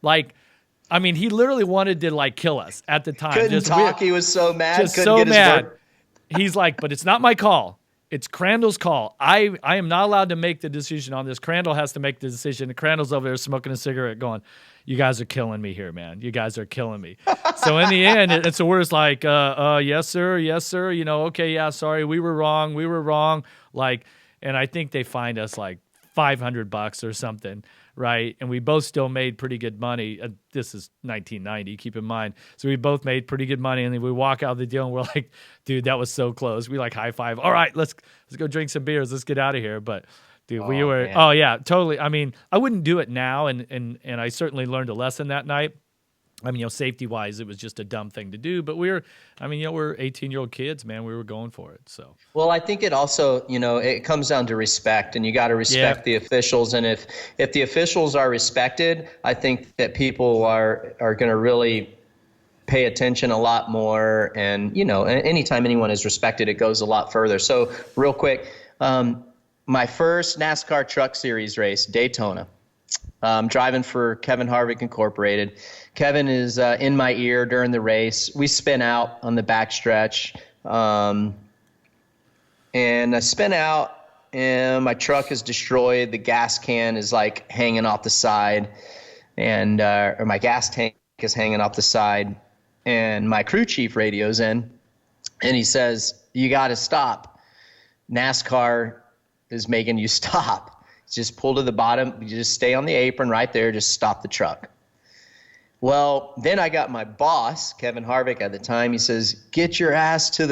Like, I mean, he literally wanted to like kill us at the time. Couldn't talk. He was so mad. Just so mad. He's like, but it's not my call. It's Crandall's call. I am not allowed to make the decision on this. Crandall has to make the decision. And Crandall's over there smoking a cigarette going, you guys are killing me here, man. You guys are killing me. So in the end, so we're just like, yes, sir. Yes, sir. Okay, yeah, sorry. We were wrong. Like, and I think they fined us like $500 or something, right? And we both still made pretty good money. This is 1990, keep in mind. So we both made pretty good money, and then we walk out of the deal, and we're like, dude, that was so close. We like high five. All right, let's go drink some beers. Let's get out of here. But dude, we were, man. Yeah, totally. I mean, I wouldn't do it now, and I certainly learned a lesson that night. I mean, safety wise, it was just a dumb thing to do. But we're 18-year-old kids, man. We were going for it. So. Well, I think it also, it comes down to respect, and you got to respect the officials. And if the officials are respected, I think that people are going to really pay attention a lot more. And, anytime anyone is respected, it goes a lot further. So real quick, my first NASCAR Truck Series race, Daytona. I'm driving for Kevin Harvick Incorporated. Kevin is in my ear during the race. We spin out on the backstretch. And I spin out, and my truck is destroyed. The gas can is like hanging off the side, and or my gas tank is hanging off the side. And my crew chief radios in, and he says, "You got to stop. NASCAR is making you stop. Just pull to the bottom. You just stay on the apron right there. Just stop the truck." Well, then I got my boss, Kevin Harvick at the time. He says, "Get your ass to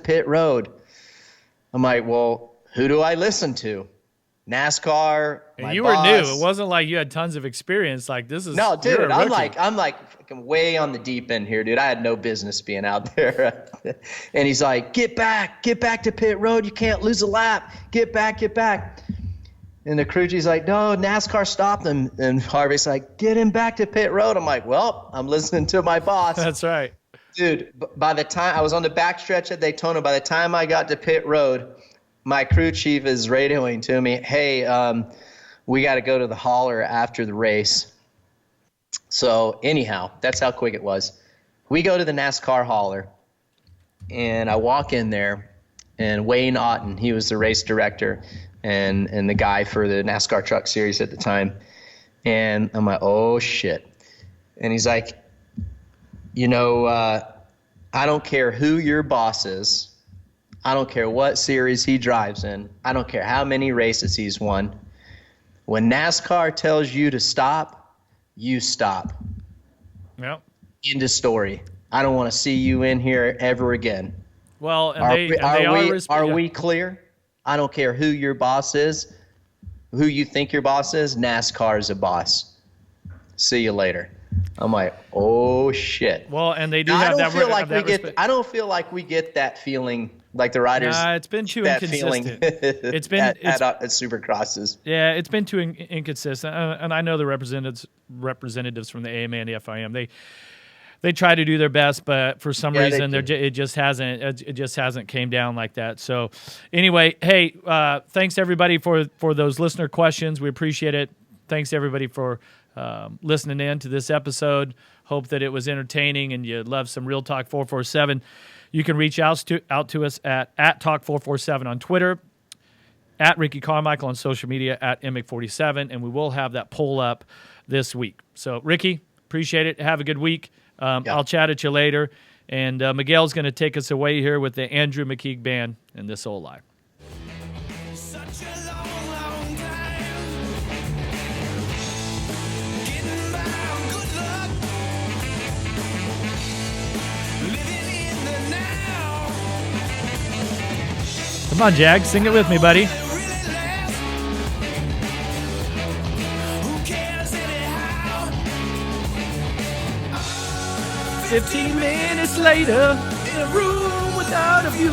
pit road." I'm like, well, who do I listen to? NASCAR. And you were new. It wasn't like you had tons of experience. Like, this is no, dude. I'm like fucking way on the deep end here, dude. I had no business being out there. And he's like, get back to pit road. You can't lose a lap. Get back. And the crew chief's like, no, NASCAR stopped them. And Harvick's like, get him back to pit road. I'm like, well, I'm listening to my boss. That's right. Dude, by the time I was on the backstretch at Daytona, by the time I got to pit road, my crew chief is radioing to me, hey, we got to go to the hauler after the race. So anyhow, that's how quick it was. We go to the NASCAR hauler, and I walk in there, and Wayne Otten, he was the race director and the guy for the NASCAR Truck Series at the time. And I'm like, oh, shit. And he's like, I don't care who your boss is. I don't care what series he drives in. I don't care how many races he's won. When NASCAR tells you to stop, you stop. Yep. End of story. I don't want to see you in here ever again. Well, are we clear? I don't care who your boss is, who you think your boss is. NASCAR is a boss. See you later. I'm like, oh shit. Well, and they do have that. I don't feel like we get that feeling like the riders. Nah, it's been too inconsistent. It's been at Supercrosses. Yeah, it's been too inconsistent. And I know the representatives from the AMA and the FIM. They try to do their best, but for some reason it just hasn't came down like that. So anyway, hey, thanks everybody for those listener questions. We appreciate it. Thanks everybody for listening in to this episode. Hope that it was entertaining and you love some Real Talk 447. You can reach out to us at Talk447 on Twitter, at Ricky Carmichael on social media, at Emig47, and we will have that poll up this week. So, Ricky, appreciate it. Have a good week. I'll chat at you later. And Miguel's going to take us away here with the Andrew McKeague Band and This Old Life. Come on, Jag, sing it with me, buddy. "15 minutes later, in a room without a view."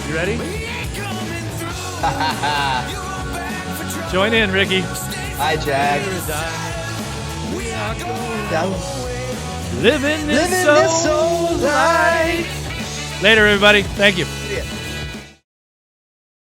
You ready? Join in, Ricky. Hi, Jag. Living this soul life. Later, everybody. Thank you.